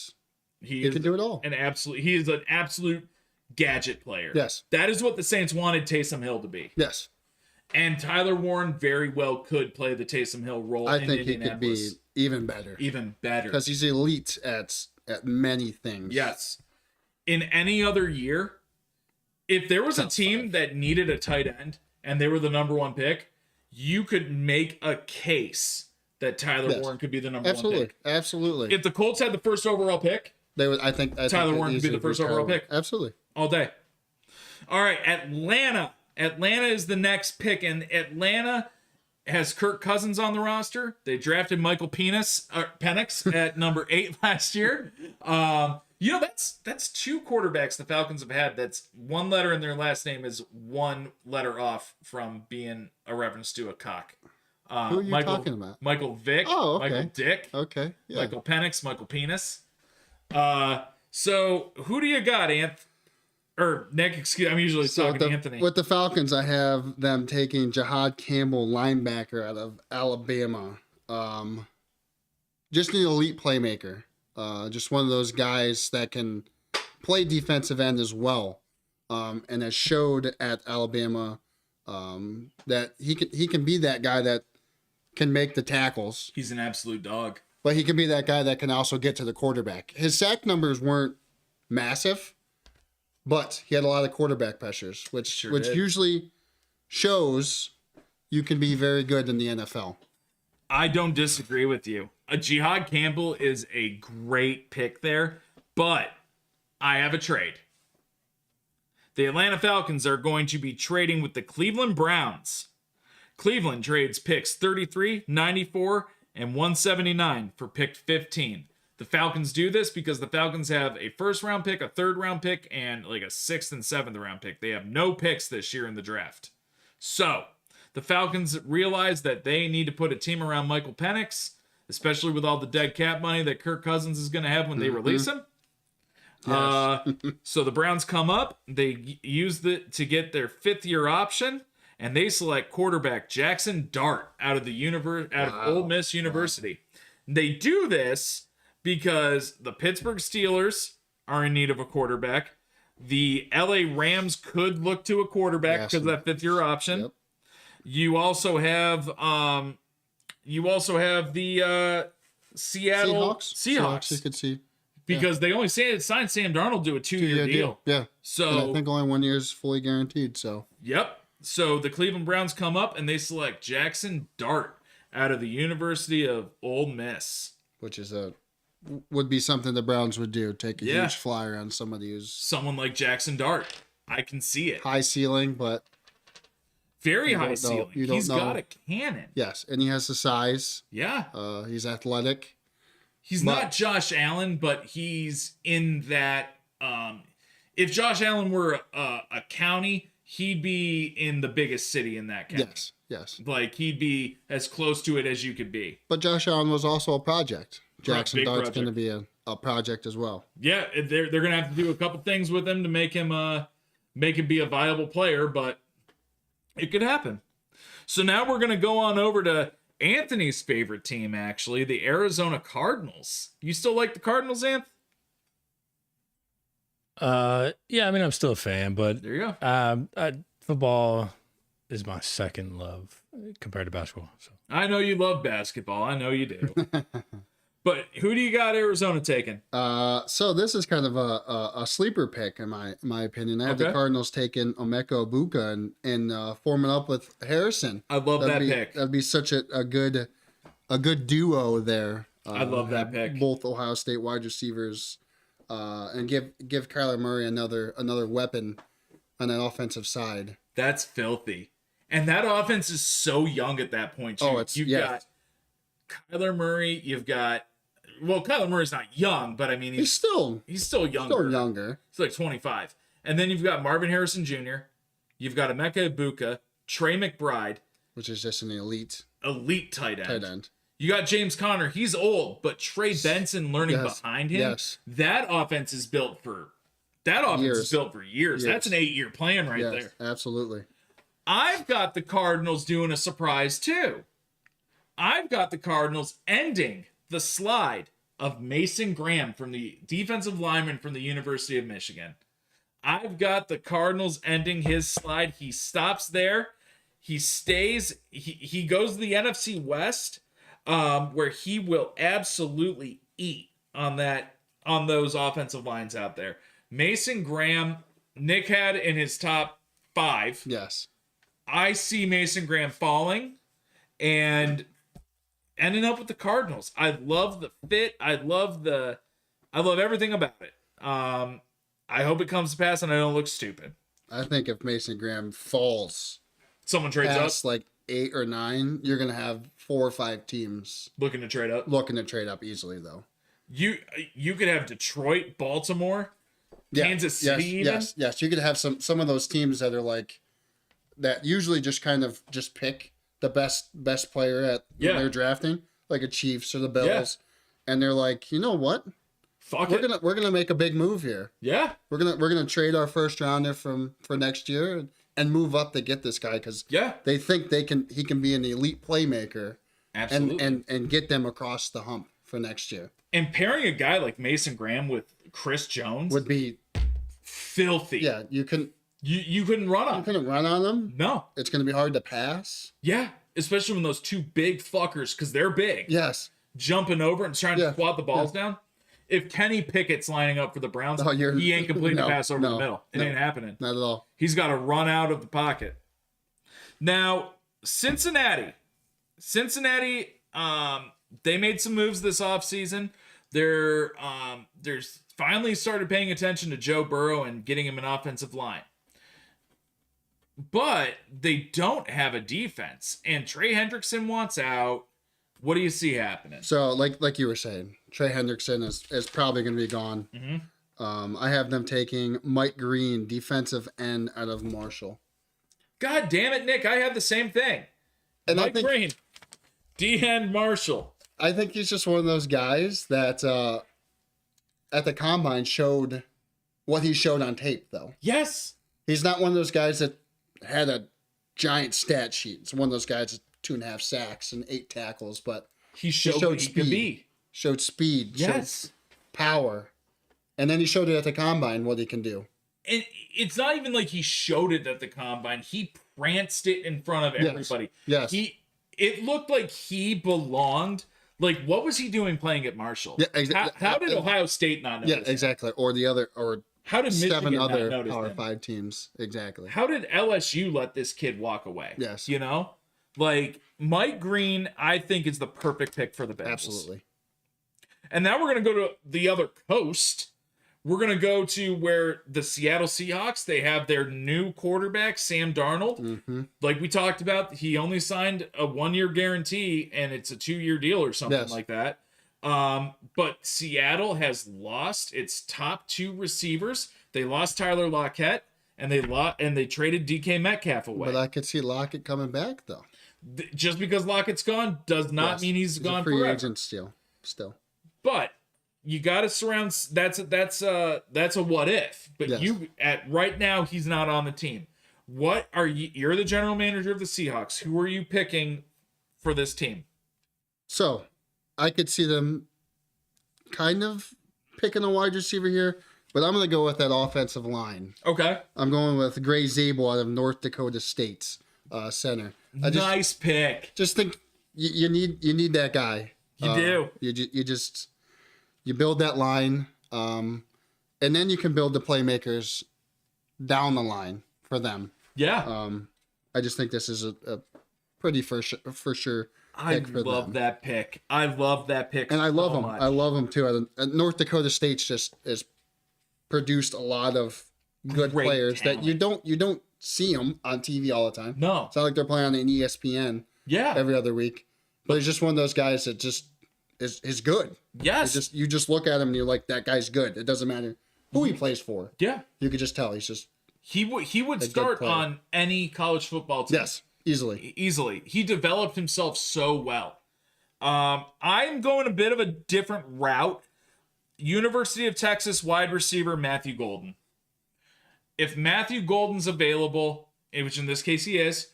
He can do it all. He is an absolute gadget player. Yes. That is what the Saints wanted Taysom Hill to be. Yes. And Tyler Warren very well could play the Taysom Hill role I in think he could be Indianapolis. even better Even better. because he's elite at many things. Yes. In any other year, if there was a team that needed a tight end and they were the number 1 pick, you could make a case that Tyler Warren could be the number 1 pick. Absolutely. If the Colts had the first overall pick, They would. I think Tyler Warren could be the first overall pick. Absolutely. all day. All right, Atlanta. Atlanta is the next pick, and Atlanta has Kirk Cousins on the roster. They drafted Michael Penix at number 8 last year. That's 2 quarterbacks the Falcons have had that's 1 letter in their last name is 1 letter off from being a reference to a cock. Who are you talking about? Michael Vick. Oh, okay. Michael Dick. Okay. Yeah. Michael Penix. Michael Penis. So who do you got, Nick? Excuse, I'm usually talking to Anthony. With the Falcons, I have them taking Jahad Campbell, linebacker out of Alabama. Just an elite playmaker. Just one of those guys that can play defensive end as well, and has showed at Alabama that he can be that guy that can make the tackles. He's an absolute dog. But he can be that guy that can also get to the quarterback. His sack numbers weren't massive, but he had a lot of quarterback pressures, which did. usually shows you can be very good in the NFL. I don't disagree with you. Jihad Campbell is a great pick there, but I have a trade. The Atlanta Falcons are going to be trading with the Cleveland Browns. Cleveland trades picks 33, 94, and 179 for pick 15. The Falcons do this because the Falcons have a 1st round pick, a 3rd round pick, and like a 6th and 7th round pick. They have no picks this year in the draft. So the Falcons realize that they need to put a team around Michael Penix, especially with all the dead cap money that Kirk Cousins is going to have when they release him. Yes. So the Browns come up, they use it to get their 5th year option, and they select quarterback Jackson Dart out of Ole Miss University. They do this because the Pittsburgh Steelers are in need of a quarterback. The LA Rams could look to a quarterback because of that 5th year option. Yep. You also have the Seattle Seahawks. You could see. Because they only signed Sam Darnold to a 2-year deal. Yeah. And So, I think only 1 year is fully guaranteed. So yep. So the Cleveland Browns come up and they select Jackson Dart out of the University of Ole Miss. which is would be something the Browns would do. Take a Yeah. huge flyer on some of these Someone like Jackson Dart. I can see it. high ceiling, but Very You high don't know. ceiling. You don't He's know. got a cannon. yes, and he has the size. Yeah. He's athletic. He's not Josh Allen, but he's in that. If Josh Allen were a county, he'd be in the biggest city in that county. Yes. Like, he'd be as close to it as you could be. But Josh Allen was also a project. Jackson big Dart's project. going to be a project as well. Yeah, they're gonna have to do a couple things with him to make him be a viable player, but it could happen. So now we're gonna go on over to Anthony's favorite team, actually, the Arizona Cardinals. You still like the Cardinals, Anth? Yeah, I mean, I'm still a fan, but There you go. football is my second love compared to basketball. So I know you love basketball. I know you do. But who do you got Arizona taking? So this is kind of a sleeper pick in my opinion. I have the Okay. Cardinals taking Emeka Ibuka and forming up with Harrison. I love that pick. That'd be such a good duo there. I love that have pick. Both Ohio State wide receivers, and give Kyler Murray another weapon on that offensive side. That's filthy. And that offense is so young at that point. Too. You've got Kyler Murray. You've got, well, Kyler Murray's not young, but I mean, he's still younger. Still younger. He's like 25. And then you've got Marvin Harrison Jr. You've got Emeka Ibuka, Trey McBride, Which is just an elite tight end. tight end. You got James Conner. He's old, but Trey Benson learning Yes. behind him. Yes. That offense is built for years. That's an 8-year plan right Yes, there. absolutely. I've got the Cardinals doing a surprise too. I've got the Cardinals ending the slide of Mason Graham from the defensive lineman from the University of Michigan. I've got the Cardinals ending his slide. He stops there. He stays. He goes to the NFC West, where he will absolutely eat on those offensive lines out there. Mason Graham, Nick had in his top 5. Yes. I see Mason Graham falling and ending up with the Cardinals. I love the fit. I love everything about it. I hope it comes to pass and I don't look stupid. I think if Mason Graham falls Someone trades up, past like 8 or 9, you're gonna have 4 or 5 teams looking to trade up. looking to trade up easily, though. You could have Detroit, Baltimore, Yeah, Kansas City. Yes. You could have some of those teams that are like that usually just kind of just pick the best player at when they're drafting, like a Chiefs or the Bills, and they're like, you know what? Fuck We're it. gonna make a big move here. Yeah. We're gonna trade our first rounder for next year and move up to get this guy because Yeah. they think he can be an elite playmaker Absolutely. and get them across the hump for next year And pairing a guy like Mason Graham with Chris Jones would be filthy. you couldn't run on. run on them. No. It's gonna be hard to pass. Yeah. Especially when those two big fuckers, because they're big, Yes. jumping over and trying to Yeah. squat the balls down. If Kenny Pickett's lining up for the Browns, Oh, he ain't completing no, a pass over no, the middle. It no. ain't happening. Not at all. He's got to run out of the pocket. Now, Cincinnati, they made some moves this offseason. They're finally started paying attention to Joe Burrow and getting him an offensive line. But they don't have a defense. And Trey Hendrickson wants out. What do you see happening? So like you were saying, Trey Hendrickson is probably going to be gone. Mm-hmm. I have them taking Mike Green, defensive end out of Marshall. God damn it, Nick. I have the same thing. And Mike Green, D-end Marshall. I think he's just one of those guys that at the combine showed what he showed on tape, though. Yes. He's not one of those guys that had a giant stat sheet. It's one of those guys that 2.5 sacks and 8 tackles, but He showed what he could be. Showed speed. Yes. Showed power. And then he showed it at the combine what he can do. And it's not even like he showed it at the combine. He pranced it in front of everybody. Yes. It looked like he belonged. Like, what was he doing playing at Marshall? Yeah, How did Ohio State not notice Yeah, exactly. Or the other, or How did Michigan 7 not other notice Power him? 5 teams. Exactly. How did LSU let this kid walk away? Yes. You know? Like, Mike Green, I think, is the perfect pick for the Bengals. Absolutely. And now we're going to go to the other coast. We're going to go to where the Seattle Seahawks, they have their new quarterback, Sam Darnold. Mm-hmm. Like we talked about, he only signed a 1-year guarantee, and it's a 2-year deal or something like that. But Seattle has lost its top 2 receivers. They lost Tyler Lockett, and they traded DK Metcalf away. But I could see Lockett coming back, though. Just because Lockett's gone does not mean he's gone a free forever. agent still. But you got to surround. That's a what if. But Yes. right now he's not on the team. What are you? You're the general manager of the Seahawks. Who are you picking for this team? So I could see them kind of picking a wide receiver here, but I'm going to go with that offensive line. Okay, I'm going with Gray Zabel out of North Dakota State's center. nice pick. Just think you need that guy. You do. You build that line, and then you can build the playmakers down the line for them. Yeah. I just think this is a pretty for sure. I pick for love them. that pick. I love that pick. And I love so them. much. I love them too. North Dakota State's just has produced a lot of good Great players talent. that you don't see them on TV all the time. No. It's not like they're playing on an ESPN Yeah. every other week. But he's just one of those guys that just is good. Yes. You just look at him and you're like, that guy's good. It doesn't matter who he plays for. Yeah. You could just tell he's just He would good start player. on any college football team. yes, easily. Easily. He developed himself so well. I'm going a bit of a different route. University of Texas wide receiver Matthew Golden. If Matthew Golden's available, which in this case he is,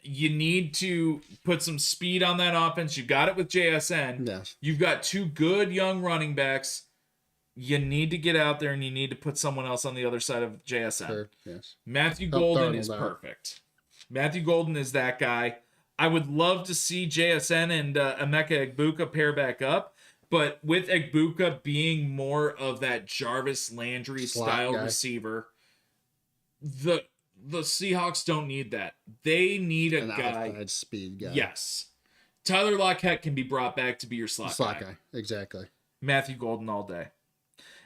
you need to put some speed on that offense. You got it with JSN. Yes. You've got two good young running backs. You need to get out there and you need to put someone else on the other side of JSN. Sure. Yes. Matthew Help Golden Darnold is out. perfect. Matthew Golden is that guy. I would love to see JSN and Emeka Egbuka pair back up, but with Egbuka being more of that Jarvis Landry Slot style guy. receiver, the Seahawks don't need that. They need a An guy. outside speed guy. Yes. Tyler Lockett can be brought back to be your slot guy. Exactly. Matthew Golden all day.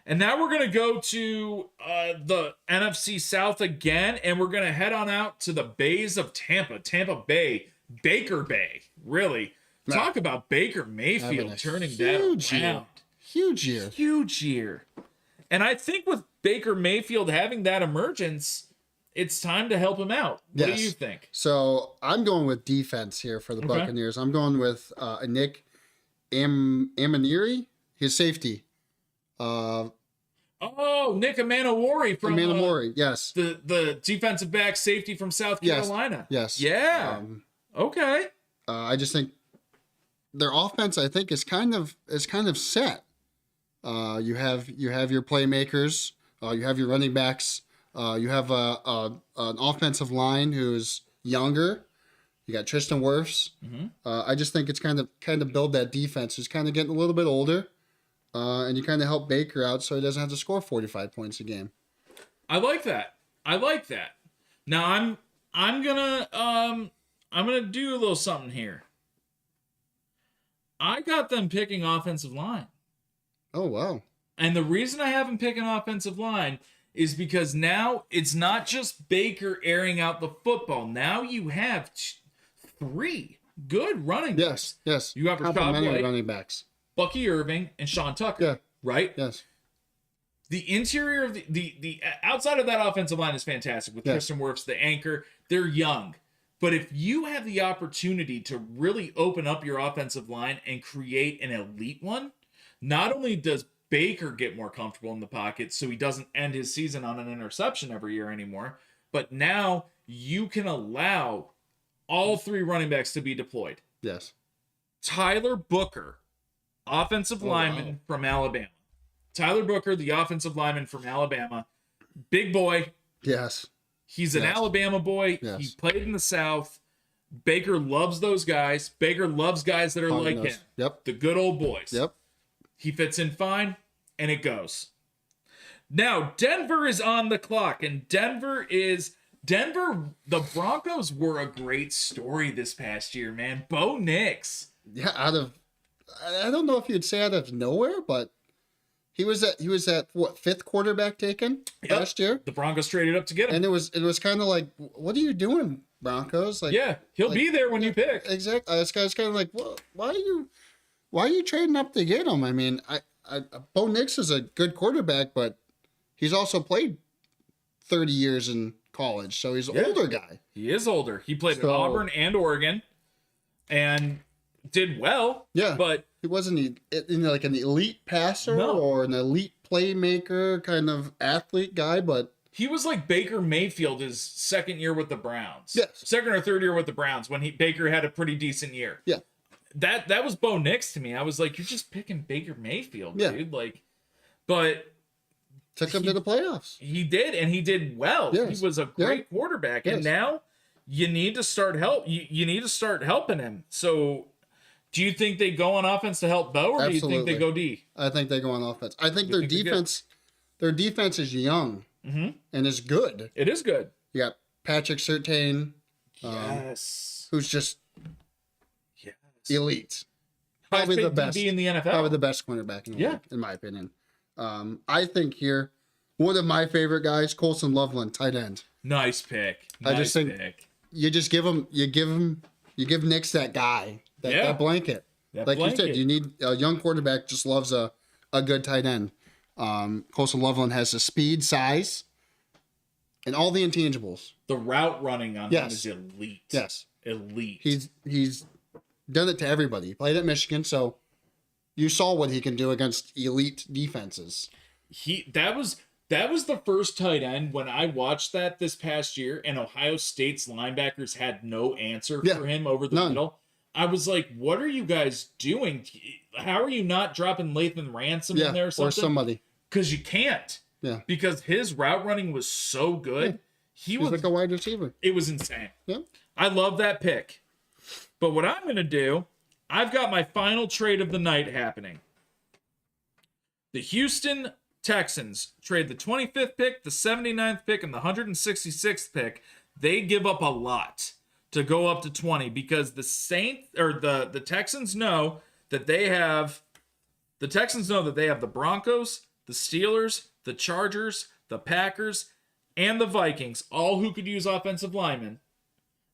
And now we're going to go to the NFC South again, and we're going to head on out to the Bays of Tampa. Tampa Bay. Baker Bay. Really. Talk about Baker Having Mayfield a turning that huge year. around. Huge year. Huge year. And I think with Baker Mayfield having that emergence, it's time to help him out. What Yes. do you think? So I'm going with defense here for the Okay. Buccaneers. I'm going with Nick Amaniri, his safety. Oh, Nick Amanawari from Amanamori, yes. the defensive back safety from South Yes. Carolina. Yes. Yeah. Okay. I just think their offense, I think, is kind of set. You have your playmakers, you have your running backs, you have an offensive line who's younger. You got Tristan Wirfs. I just think it's kind of build that defense who's kind of getting a little bit older, and you kind of help Baker out so he doesn't have to score 45 points a game. I like that. Now I'm gonna do a little something here. I got them picking offensive line. Oh wow! And the reason I have them picking offensive line is because now it's not just Baker airing out the football. Now you have three good running backs. Yes. You have Rashad Complimentary White, running backs. Bucky Irving, and Sean Tucker. Yeah. Right? Yes. The interior of the outside of that offensive line is fantastic with Yes. Tristan Wirfs, the anchor. They're young. But if you have the opportunity to really open up your offensive line and create an elite one, not only does Baker get more comfortable in the pocket so he doesn't end his season on an interception every year anymore, but now you can allow all three running backs to be deployed. Yes. Tyler Booker, offensive lineman from Alabama. Tyler Booker, the offensive lineman from Alabama. Big boy. Yes. He's an Yes. Alabama boy. Yes. He played in the South. Baker loves those guys. Baker loves guys that are like him. Yep. The good old boys. Yep. He fits in fine, and it goes. Now, Denver is on the clock, and Denver, the Broncos were a great story this past year, man. Bo Nix. Yeah. I don't know if you'd say out of nowhere, but he was at what, fifth quarterback taken Yep. last year, The Broncos traded up to get him. and it was kind of like, what are you doing, Broncos? Like, Yeah, he'll be there when you pick. exactly. This guy's kind of like, well, why are you trading up to get him? I mean, Bo Nix is a good quarterback, but he's also played 30 years in college, so he's an Yeah. older guy. He is older. He played at So- Auburn and Oregon and did well. Yeah. But He wasn't like an elite passer No. or an elite playmaker kind of athlete guy, but he was like Baker Mayfield his second year with the Browns. Yes. Second or third year with the Browns when Baker had a pretty decent year. yeah. That was Bo Nix to me. I was like, you're just picking Baker Mayfield, Yeah. dude. Like, but Took him to the playoffs. he did, and he did well. Yes. He was a great quarterback, and Yes. now you need to start helping him. So Do you think they go on offense to help Bo, or do you think they Absolutely. go D? I think they go on offense. I think You think they their defense is young and is good. It is good. You got Patrick Surtain, Yes. who's just Yes. elite. Highest Probably the paid best. DB in the NFL. Probably the best cornerback in the Yeah. league, in my opinion. I think here, one of my favorite guys, Colson Loveland, tight end. Nice pick. I just think- pick. You just give Nix that guy, that blanket. That Like blanket. you said, you need a young quarterback just loves a good tight end. Colson Loveland has the speed, size, and all the intangibles. The route running on him Yes. is elite. Yes. Elite. He's done it to everybody. He played at Michigan, so you saw what he can do against elite defenses. That was the first tight end when I watched that this past year, and Ohio State's linebackers had no answer Yeah, for him over the none. middle. I was like, what are you guys doing? How are you not dropping Lathan Ransom in there or or something? somebody. Because you can't. Yeah. Because his route running was so good. He's like a wide receiver. It was insane. Yeah. I love that pick. But what I'm going to do, I've got my final trade of the night happening. The Houston Texans trade the 25th pick, the 79th pick, and the 166th pick. They give up a lot to go up to 20 because the Texans know that they have the Broncos, the Steelers, the Chargers, the Packers, and the Vikings, all who could use offensive linemen.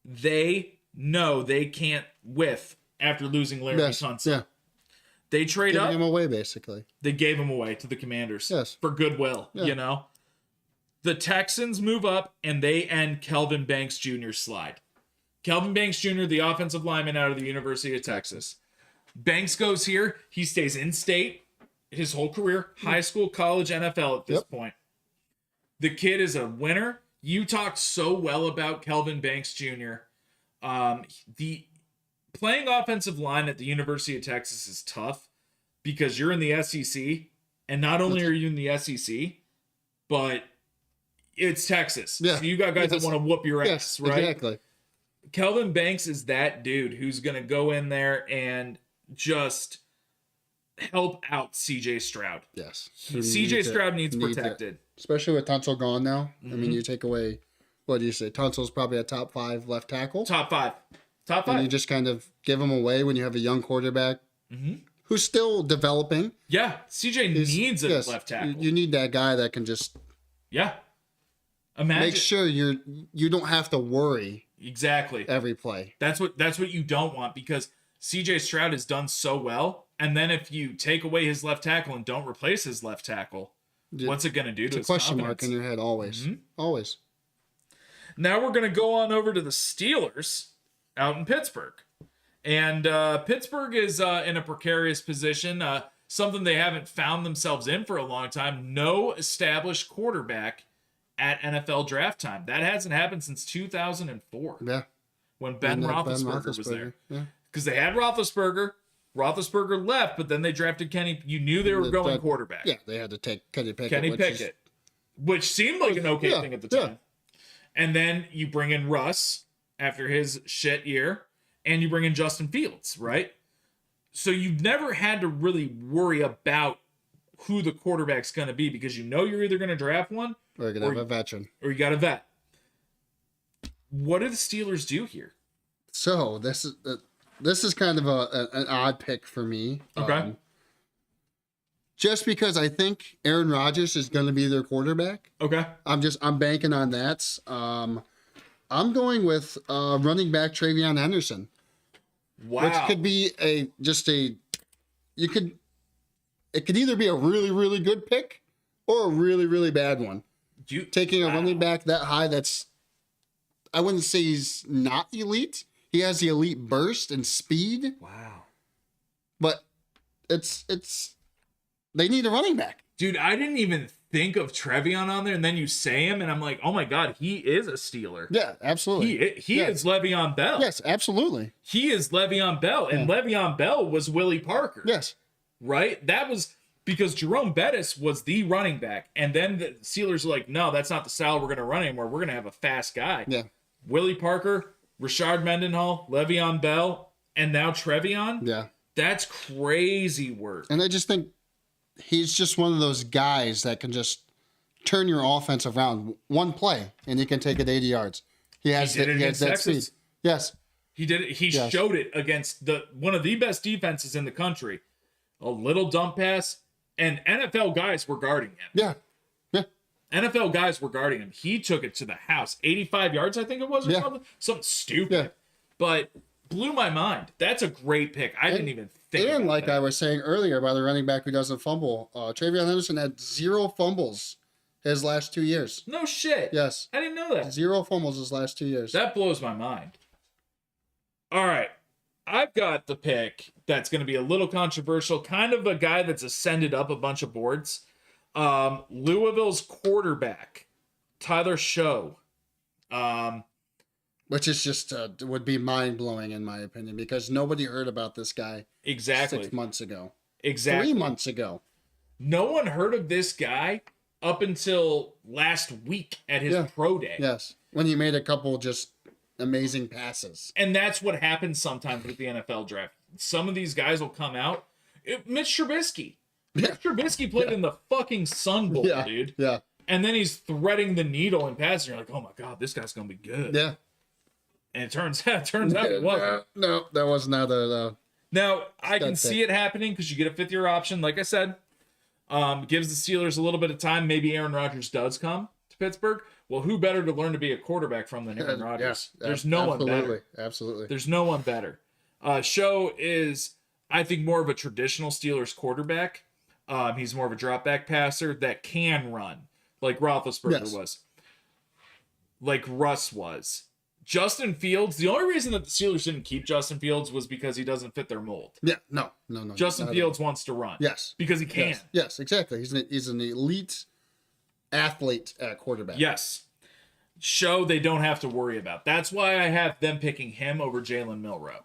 They know they can't whiff after losing Larry Yes. Tunsil. Yeah. They trade Giving up. him away, basically. They gave him away to the Commanders. Yes. For goodwill, Yeah. you know? The Texans move up and they end Kelvin Banks Jr.'s slide. Kelvin Banks Jr., the offensive lineman out of the University of Texas. Banks goes here. He stays in state his whole career, high school, college, NFL at this Yep. point. The kid is a winner. You talked so well about Kelvin Banks Jr. The playing offensive line at the University of Texas is tough because you're in the SEC, and not only are you in the SEC, but it's Texas. Yeah. So you got guys Yes. that want to whoop your ass, Yes, right? exactly. Kelvin Banks is that dude who's going to go in there and just help out CJ Stroud. Yes. CJ Stroud needs protected. Especially with Tunsil gone now. I Mm-hmm. mean, you take away, what do you say? Tunsil's probably a top 5 left tackle. Top five. And you just kind of give him away when you have a young quarterback who's still developing. Yeah, CJ needs a Yes, left tackle. You need that guy that can just Yeah. Imagine. make sure you don't have to worry Exactly. every play. That's what you don't want because CJ Stroud has done so well. And then if you take away his left tackle and don't replace his left tackle, what's it going to do to his Question confidence? mark in your head always. Always. Now we're going to go on over to the Steelers out in Pittsburgh. And Pittsburgh is in a precarious position, something they haven't found themselves in for a long time. No established quarterback at NFL draft time. That hasn't happened since 2004 Yeah. when Ben And, Roethlisberger was there. Yeah. Because they had Roethlisberger. Roethlisberger left, but then they drafted Kenny. You knew they were going quarterback. Yeah, they had to take Kenny Pickett. Kenny which Pickett, is- which seemed like an okay Yeah, thing at the yeah. time. And then you bring in Russ after his shit year, and you bring in Justin Fields, right? So you've never had to really worry about who the quarterback's going to be because you know you're either going to draft one We're going to have a veteran. or you got a vet. What do the Steelers do here? So this is kind of an odd pick for me. Okay. Just because I think Aaron Rodgers is going to be their quarterback. Okay. I'm banking on that. I'm going with running back Travion Henderson, Wow. which could be it could either be a really, really good pick or a really, really bad one. Taking a running back that high, I wouldn't say he's not elite. He has the elite burst and speed, Wow. but they need a running back. Dude, I didn't even think of Trevion on there, and then you say him, and I'm like, oh my god, he is a Steeler. Yeah, absolutely. He Yeah. is Le'Veon Bell. Yes, absolutely. He is Le'Veon Bell, and Le'Veon Bell was Willie Parker. Yes. Right? That was because Jerome Bettis was the running back, and then the Steelers were like, no, that's not the style we're going to run anymore. We're going to have a fast guy. Yeah. Willie Parker, Rashard Mendenhall, Le'Veon Bell, and now Trevion. Yeah. That's crazy work. And I just think he's just one of those guys that can just turn your offense around one play and he can take it 80 yards. He has did it he has against that Texas. speed. Yes. He did it. He Yes. showed it against one of the best defenses in the country. A little dump pass, and NFL guys were guarding him. Yeah. Yeah. NFL guys were guarding him. He took it to the house. 85 yards, I think it was, or Yeah. something stupid. Yeah. But blew my mind. That's a great pick. I didn't even think And about like that. I was saying earlier about a running back who doesn't fumble, Travion Henderson had 0 fumbles his last 2 years. No shit. Yes. I didn't know that. 0 fumbles his last 2 years. That blows my mind. All right. I've got the pick that's going to be a little controversial, kind of a guy that's ascended up a bunch of boards. Louisville's quarterback, Tyler Show. Which is just would be mind blowing in my opinion because nobody heard about this guy Exactly. 6 months ago, Exactly. 3 months ago. No one heard of this guy up until last week at his Yeah. pro day. Yes, when he made a couple just amazing passes. And that's what happens sometimes with the NFL draft. Some of these guys will come out. Mitch Trubisky. Yeah. Mitch Trubisky played in the fucking Sun Bowl, Yeah, dude. yeah, And then he's threading the needle and passing. You're like, oh my God, this guy's going to be good. yeah. And it turns out it wasn't. No, that was not a. Now, I can That's see it happening because you get a fifth-year option, like I said. Gives the Steelers a little bit of time. Maybe Aaron Rodgers does come to Pittsburgh. Well, who better to learn to be a quarterback from than Aaron Rodgers? There's no one better. Absolutely. There's no one better. Show is, I think, more of a traditional Steelers quarterback. He's more of a drop-back passer that can run, like Roethlisberger Yes. was, like Russ was. Justin Fields, the only reason that the Steelers didn't keep Justin Fields was because he doesn't fit their mold. Yeah, no. Justin not at Fields wants to run. all. Yes. Because he can. Yes, exactly. He's an elite athlete at quarterback. Yes. Show they don't have to worry about. That's why I have them picking him over Jalen Milroe.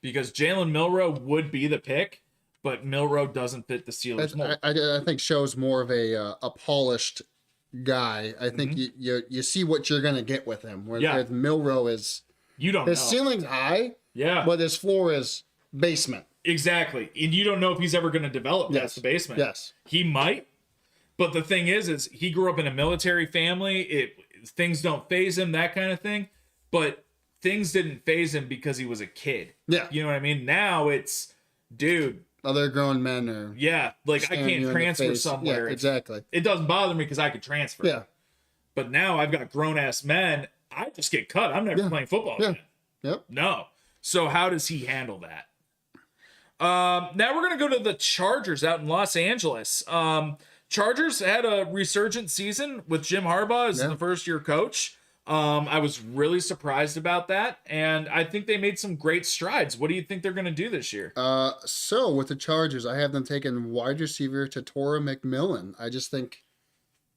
Because Jalen Milroe would be the pick, but Milroe doesn't fit the Steelers mold. I think Show's more of a polished guy. I think you see what you're gonna get with him. Where Yeah. Milroe is You don't his know. ceiling's high, Yeah, but his floor is basement. exactly. And you don't know if he's ever going to develop Yes. past the basement. Yes. He might. But the thing is he grew up in a military family. Things don't phase him, that kind of thing. But things didn't phase him because he was a kid. Yeah. You know what I mean? Now it's, dude, Other grown men are yeah, like I staring you can't in the transfer face. somewhere. Yeah, exactly. It doesn't bother me because I could transfer. Yeah. But now I've got grown ass men. I just get cut. I'm never Yeah. playing football Yeah. again. Yep. No. So how does he handle that? Now we're gonna go to the Chargers out in Los Angeles. Chargers had a resurgent season with Jim Harbaugh as Yeah. the first year coach. I was really surprised about that, and I think they made some great strides. What do you think they're gonna do this year? So with the Chargers, I have them taking wide receiver to Torah McMillan. I just think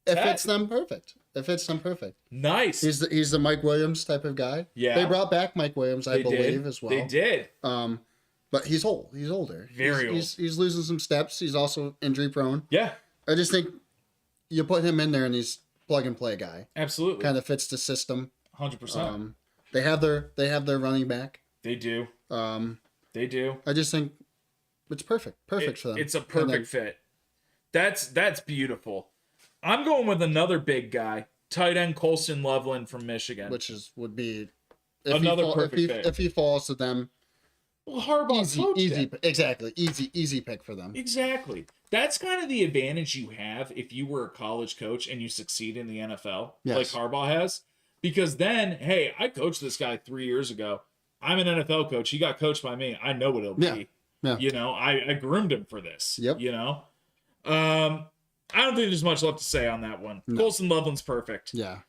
it That- fits them perfect. It fits them perfect. Nice. He's the Mike Williams type of guy. Yeah. They brought back Mike Williams, I They believe, did. as well. They did. But he's old. He's older. Very old. He's losing some steps. He's also injury prone. Yeah, I just think you put him in there and he's plug and play guy. absolutely. Kind of fits the system. 100%. They have their running back. They do. Um, They do. I just think it's perfect. Perfect for them. It's a And perfect fit. That's beautiful. I'm going with another big guy, tight end Colston Loveland from Michigan. which would be Another perfect fit. if he falls to them. well, Harbaugh coached Easy, him. exactly. Easy pick for them. Exactly. That's kind of the advantage you have if you were a college coach and you succeed in the NFL, Yes. like Harbaugh has. Because then, hey, I coached this guy 3 years ago. I'm an NFL coach. He got coached by me. I know what it'll Yeah. be. Yeah. You know, I groomed him for this. Yep. You know? I don't think there's much left to say on that one. Colston Loveland's perfect. Yeah.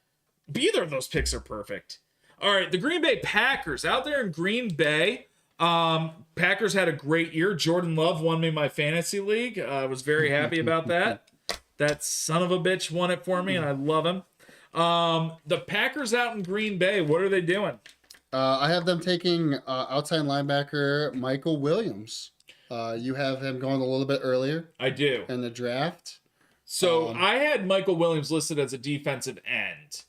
Either of those picks are perfect. All right, the Green Bay Packers out there in Green Bay. Packers had a great year. Jordan Love won me my fantasy league. I was very happy about that. That son of a bitch won it for me, and I love him. The Packers out in Green Bay, what are they doing? I have them taking outside linebacker Michael Williams. You have him going a little bit earlier I do. in the draft. So I had Michael Williams listed as a defensive end.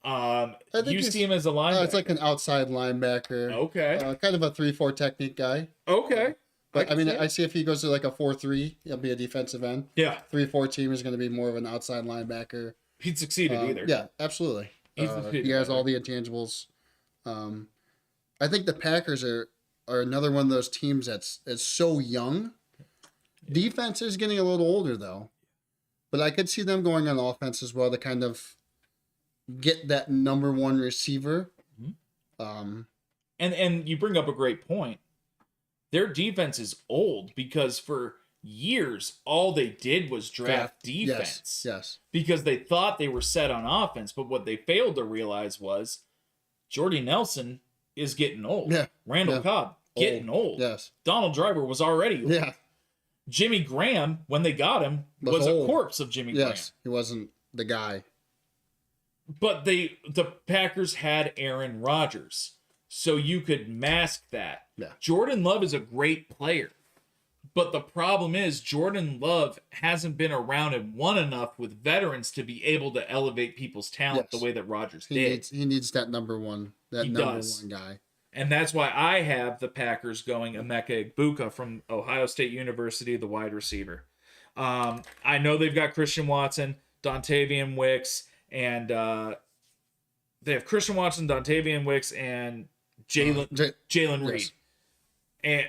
think You he's- see him as a linebacker. It's like an outside linebacker. Okay. Kind of a 3-4 technique guy. Okay. But I mean, can see I it. see if he goes to like a 4-3, he'll be a defensive end. Yeah, 3-4 team is going to be more of an outside linebacker. he'd succeeded either. Yeah, absolutely. He's He has all the intangibles. I think the Packers are another one of those teams that's so young. Defense is getting a little older though, but I could see them going on offense as well to kind of get that number one receiver. And you bring up a great point. Their defense is old because for years all they did was draft defense. Yes. Because they thought they were set on offense, but what they failed to realize was Jordy Nelson is getting old. Yeah. Randall Yeah. Cobb getting old. Yes. Donald Driver was already old. Yeah. Jimmy Graham, when they got him, was old. a corpse of Jimmy Yes. He wasn't the guy. Graham. But the Packers had Aaron Rodgers, so you could mask that. Yeah. Jordan Love is a great player. But the problem is Jordan Love hasn't been around and won enough with veterans to be able to elevate people's talent Yes. the way that Rodgers He did. needs that number one. That He number does. one guy. And that's why I have the Packers going Emeka Egbuka from Ohio State University, the wide receiver. I know they've got Christian Watson, Dontavian Wicks, and they have Christian Watson, Dontavian Wicks, and Jalen Reed. yes. And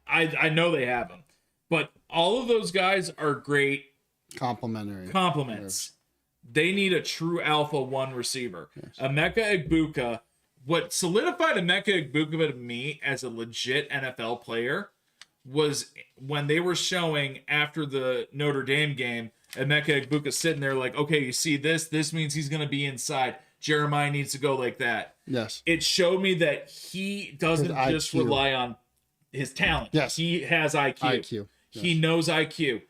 I know they have them. But all of those guys are great Complimentary. compliments. They need a true alpha one receiver. Emeka Egbuka, what solidified Emeka Egbuka to me as a legit NFL player was when they were showing after the Notre Dame game, Emeka Egbuka sitting there like, okay, you see this? This means he's going to be inside. Jeremiah needs to go like that. Yes. It showed me that he doesn't His just IQ. rely on his talent. Yes. He has IQ. IQ. He knows IQ.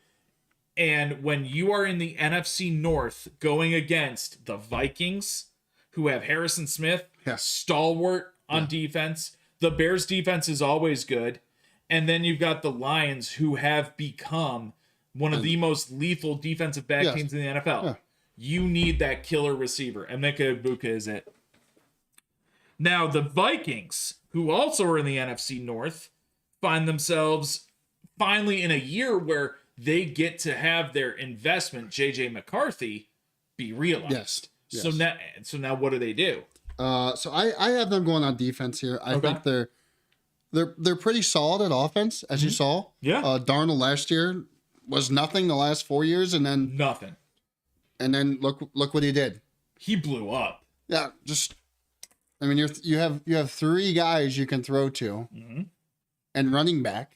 And when you are in the NFC North going against the Vikings, who have Harrison Smith, Yeah. stalwart on defense, the Bears' defense is always good. And then you've got the Lions, who have become one of the most lethal defensive back Yes. teams in the NFL. Yeah. You need that killer receiver. Emeka Egbuka is it. Now, the Vikings, who also are in the NFC North, find themselves finally in a year where they get to have their investment, J.J. McCarthy, be realized. Yes. So now what do they do? So I have them going on defense here. I think they're pretty solid at offense, as you saw. Yeah. Darnold last year was nothing the last 4 years, and then Nothing. look what he did. He blew up. Yeah, just I mean you have three guys you can throw to, and running back.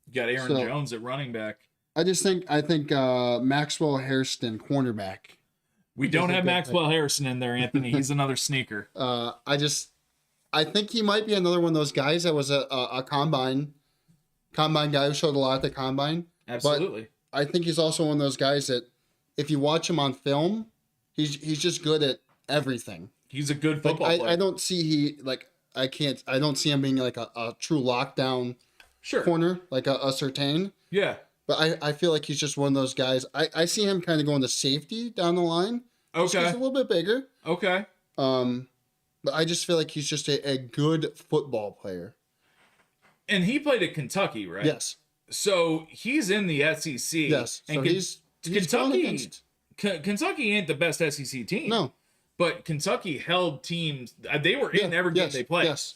You got Aaron So- Jones at running back. I think Maxwell Hairston, cornerback. We don't a have good Maxwell Harrison in there, Anthony. He's another sneaker. I think he might be another one of those guys that was a combine guy who showed a lot at the combine. Absolutely. I think he's also one of those guys that if you watch him on film, he's just good at everything. He's a good Like football player. I don't see I don't see him being like a true lockdown Sure. corner, like a Surtain. Yeah. But I feel like he's just one of those guys. I see him kind of going to safety down the line. He's Okay. a little bit bigger. Okay. But I just feel like he's just a good football player. And he played at Kentucky, right? Yes. So he's in the SEC. Yes. So And he's going Kentucky. against- Kentucky ain't the best SEC team. No. But Kentucky held teams. They were in every game yes, they played. Yes.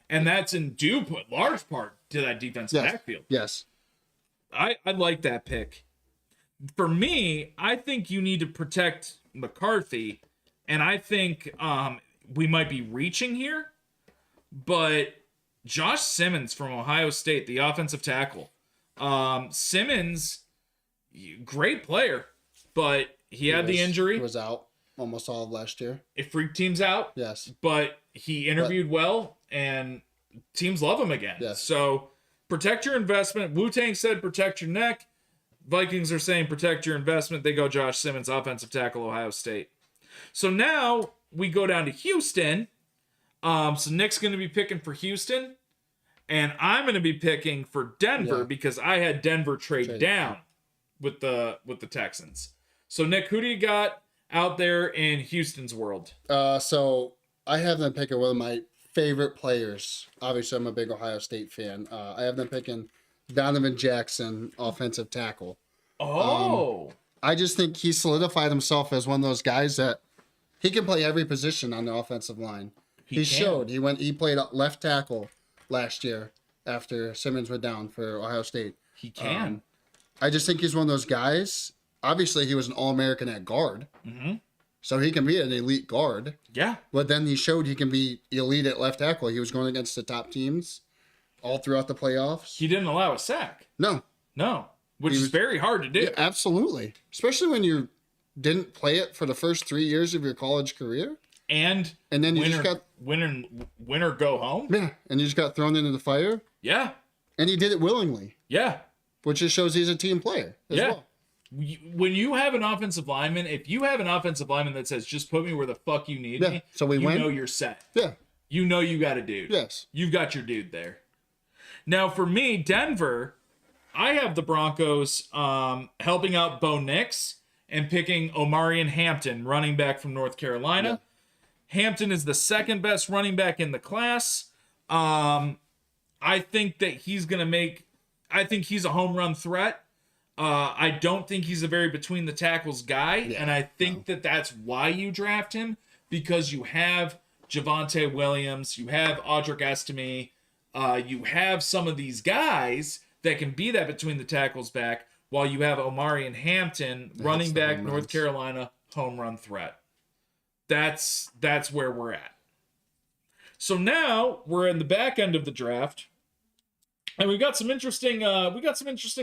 And that's in due large part to that defensive Yes. backfield. Yes. I like that pick. For me, I think you need to protect McCarthy, and I think we might be reaching here, but Josh Simmons from Ohio State, the offensive tackle. Simmons, great player, but he had the injury. He was out almost all of last year. It freaked teams out. Yes. But he interviewed well, and teams love him again. Yes. So protect your investment. Wu-Tang said protect your neck. Vikings are saying protect your investment. They go Josh Simmons, offensive tackle, Ohio State. So now we go down to Houston. So Nick's going to be picking for Houston, and I'm going to be picking for Denver Yeah. because I had Denver trade down with the Texans. So Nick, who do you got? out there in Houston's world? So I have them picking one of my favorite players. Obviously, I'm a big Ohio State fan. I have them picking Donovan Jackson, offensive tackle. Oh. I just think he solidified himself as one of those guys that he can play every position on the offensive line. He showed. He played left tackle last year after Simmons went down for Ohio State. He can. I just think he's one of those guys. Obviously, he was an All-American at guard. Mm-hmm. So he can be an elite guard. Yeah. But then he showed he can be elite at left tackle. He was going against the top teams all throughout the playoffs. He didn't allow a sack. No. Which is very hard to do. Yeah, absolutely. Especially when you didn't play it for the first 3 years of your college career. And then you just got win or go home. Yeah, and you just got thrown into the fire. Yeah. And he did it willingly. Yeah. Which just shows he's a team player as well. When you have an offensive lineman, if you have an offensive lineman that says, just put me where the fuck you need me, so we win. You know you're set. Yeah. You know you got a dude. Yes. You've got your dude there. Now, for me, Denver, I have the Broncos helping out Bo Nix and picking Omarion Hampton, running back from North Carolina. Yeah. Hampton is the second best running back in the class. I think that he's going to I think he's a home run threat. I don't think he's a very between the tackles guy, and I think that that's why you draft him, because you have Javonte Williams, you have Audric Estime, you have some of these guys that can be that between the tackles back, while you have Omarion Hampton, running back, North Carolina, home run threat. That's where we're at. So now we're in the back end of the draft, and we got some interesting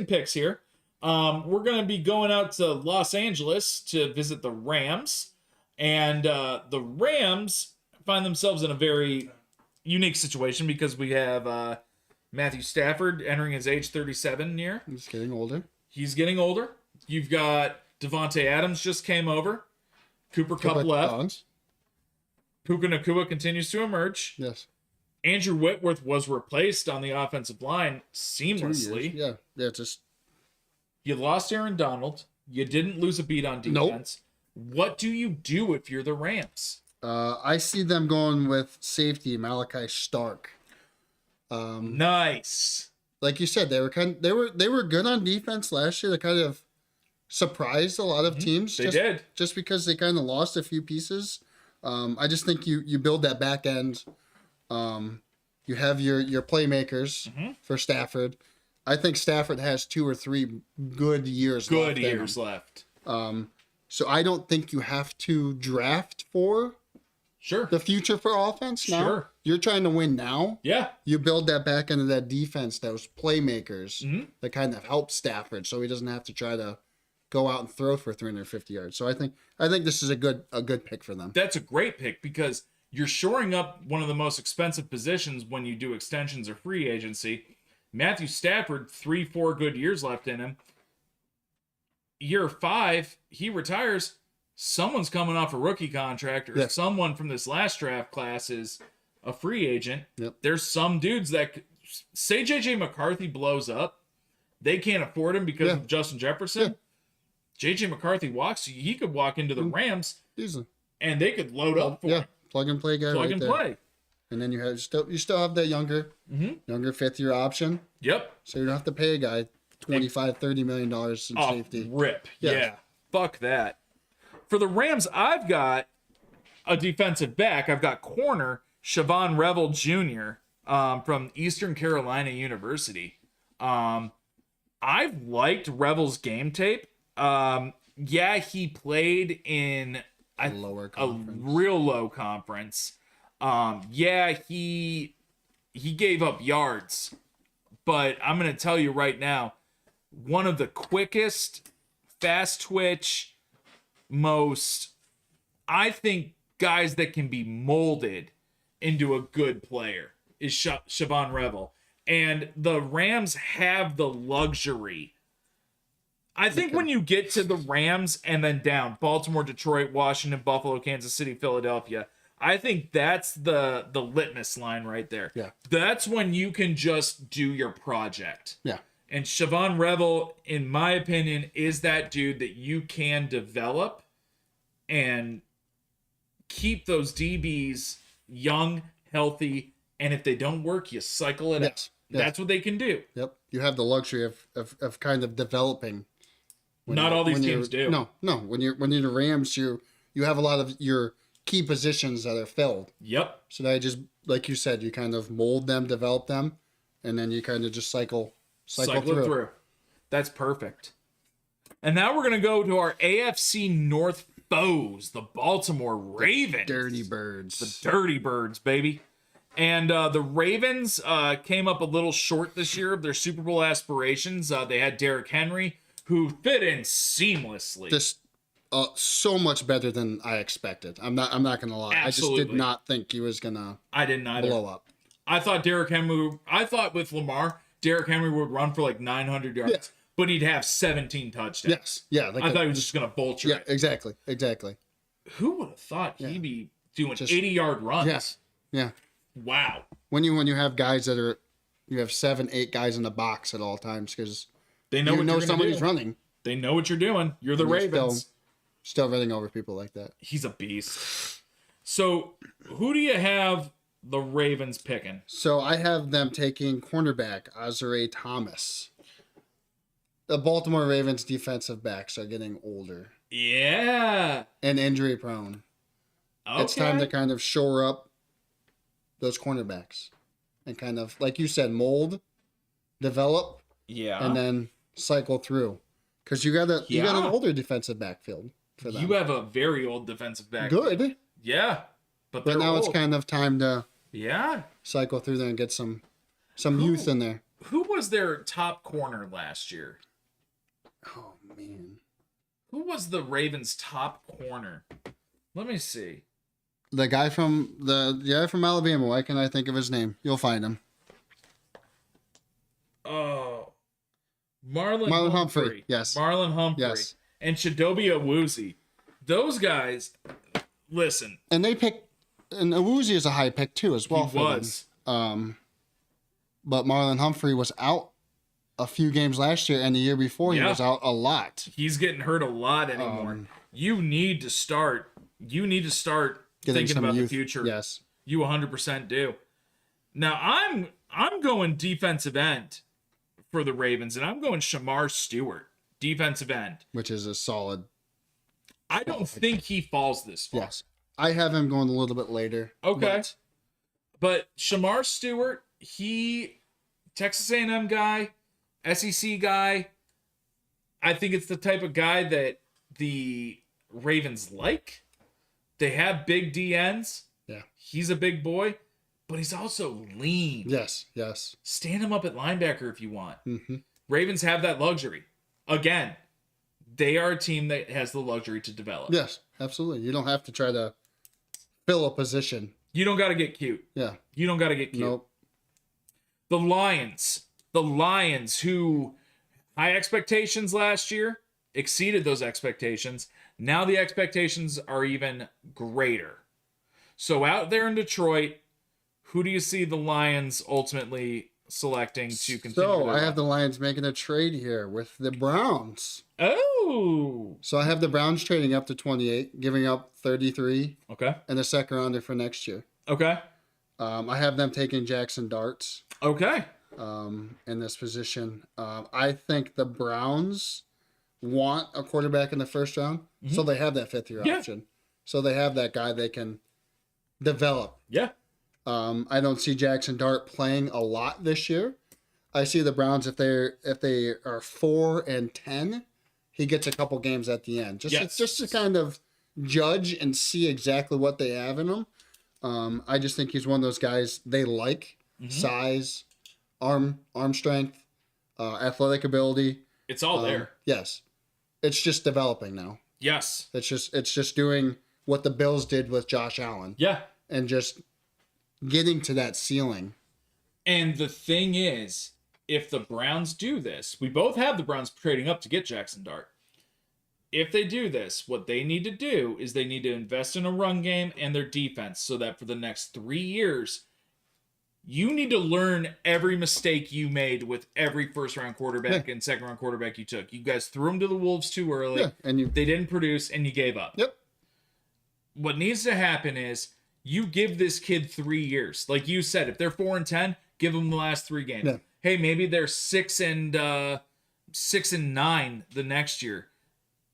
picks here. We're going to be going out to Los Angeles to visit the Rams, and the Rams find themselves in a very unique situation because we have Matthew Stafford entering his age 37 year. He's getting older. You've got Devontae Adams just came over. Cooper Kupp left. Puka Nacua continues to emerge. Yes. Andrew Whitworth was replaced on the offensive line seamlessly. Yeah, just... You lost Aaron Donald. You didn't lose a beat on defense. Nope. What do you do if you're the Rams? I see them going with safety Malachi Stark. Nice. Like you said, they were good on defense last year. They kind of surprised a lot of teams. They did. Just because they kind of lost a few pieces. I just think you build that back end. You have your playmakers for Stafford. I think Stafford has 2 or 3 good years left. So I don't think you have to draft for the future for offense now. Sure. You're trying to win now. Yeah. You build that back end of that defense, those playmakers that kind of help Stafford so he doesn't have to try to go out and throw for 350 yards. So I think this is a good pick for them. That's a great pick because you're shoring up one of the most expensive positions when you do extensions or free agency. Matthew Stafford, 3-4 good years left in him. Year 5, he retires. Someone's coming off a rookie contract, or someone from this last draft class is a free agent. Yep. There's some dudes that say JJ McCarthy blows up. They can't afford him because of Justin Jefferson. Yeah. JJ McCarthy walks. He could walk into the Rams easily, and they could load up for him. Plug and play guy. Play. And then you still have that younger 5th year option. Yep. So you don't have to pay a guy $25-30 million in safety. Rip. Yeah. Fuck that. For the Rams, I've got a defensive back. I've got corner Siobhan Revel Jr. From Eastern Carolina University. I've liked Revel's game tape. He played in a real low conference. He gave up yards, but I'm going to tell you right now, one of the quickest, fast twitch, I think guys that can be molded into a good player is Siobhan Revel. And the Rams have the luxury. I think when you get to the Rams and then down, Baltimore, Detroit, Washington, Buffalo, Kansas City, Philadelphia, I think that's the litmus line right there. Yeah. That's when you can just do your project. Yeah. And Siobhan Revel, in my opinion, is that dude that you can develop and keep those DBs young, healthy, and if they don't work, you cycle it out. Yes. That's what they can do. Yep. You have the luxury of kind of developing. Not all these teams do. No. When you're the Rams, you have a lot of your key positions that are filled. Yep. So that just, like you said, you kind of mold them, develop them, and then you kind of just cycle Cycle through. it through. That's perfect. And now we're going to go to our AFC North foes, the Baltimore Ravens. Dirty birds. The Dirty Birds, baby. And the Ravens came up a little short this year of their Super Bowl aspirations. They had Derrick Henry, who fit in seamlessly. Just so much better than I expected. I'm not gonna lie. I just Absolutely. did not think he was gonna I didn't either. blow up. I thought with Lamar, Derrick Henry would run for like 900 yards, Yeah. but he'd have 17 touchdowns. Yes. Yeah. Like I thought he was just going to vulture yeah. it. Exactly. Who would have thought he'd be doing Just- 80-yard runs? Yes. Yeah. Wow. When you have guys you have 7-8 guys in the box at all times because They know you what know you're gonna somebody's do. running. They know what you're doing. You're the And you're Ravens. Still running over people like that. He's a beast. So, who do you have the Ravens picking? So I have them taking cornerback Azare Thomas. The Baltimore Ravens defensive backs are getting older Yeah. and injury prone. Okay. It's time to kind of shore up those cornerbacks and kind of, like you said, mold, develop, Yeah. and then cycle through. Because you got an Yeah. older defensive backfield for them. You have a very old defensive back. Good, Yeah. But but now it's old. kind of time to Yeah. cycle through there and get some youth in there. Who was their top corner last year? Oh man, Who was the Ravens' top corner? Let me see. the guy from Alabama. Why can't I think of his name? You'll find him. Oh, Marlon Marlon Humphrey. Humphrey, yes. Marlon Humphrey. Yes. And Chidobe Awuzie. Those guys, listen, And they picked, and Awuzie is a high pick too as well. he for them. was. But Marlon Humphrey was out a few games last year, and the year before he Yeah. was out a lot. He's getting hurt a lot anymore. You need to start Getting thinking some about youth. the future. Yes. You 100% do. Now I'm going defensive end for the Ravens, and I'm going Shamar Stewart, defensive end. Which is a solid. I don't think he falls this far. Yes. I have him going a little bit later. Okay. But Shamar Stewart, Texas A&M guy, SEC guy. I think it's the type of guy that the Ravens like. They have big DNs. Yeah. He's a big boy, but he's also lean. Yes. Stand him up at linebacker if you want. Mm-hmm. Ravens have that luxury. Again, they are a team that has the luxury to develop. Yes, absolutely. You don't have to try to fill a position. You don't got to get cute. Yeah. You don't got to get cute. Nope. The Lions, who high expectations last year, exceeded those expectations. Now the expectations are even greater. So out there in Detroit, who do you see the Lions ultimately selecting to continue? So their I have run? the Lions making a trade here with the Browns. Oh, So I have the Browns trading up to 28, giving up 33 okay, and a second rounder for next year. okay, I have them taking Jackson Darts okay. in this position. I think the Browns want a quarterback in the first round, so they have that fifth year Yeah. option. So they have that guy they can develop. Yeah, I don't see Jackson Dart playing a lot this year. I see the Browns if they are 4-10, he gets a couple games at the end just to kind of judge and see exactly what they have in him. I just think he's one of those guys they like. Size, arm strength, athletic ability. it's all there. Yes, it's just developing now. Yes, It's just doing what the Bills did with Josh Allen yeah. and just getting to that ceiling. And the thing is, if the Browns do this, we both have the Browns trading up to get Jackson Dart. If they do this, what they need to do is they need to invest in a run game and their defense so that for the next 3 years, you need to learn every mistake you made with every first-round quarterback and second-round quarterback you took. You guys threw them to the Wolves too early. Yeah, and you They didn't produce, and you gave up. Yep. what needs to happen is you give this kid 3 years. Like you said, if they're 4-10, give them the last 3 games. Yeah. Hey, maybe they're 6-9 the next year,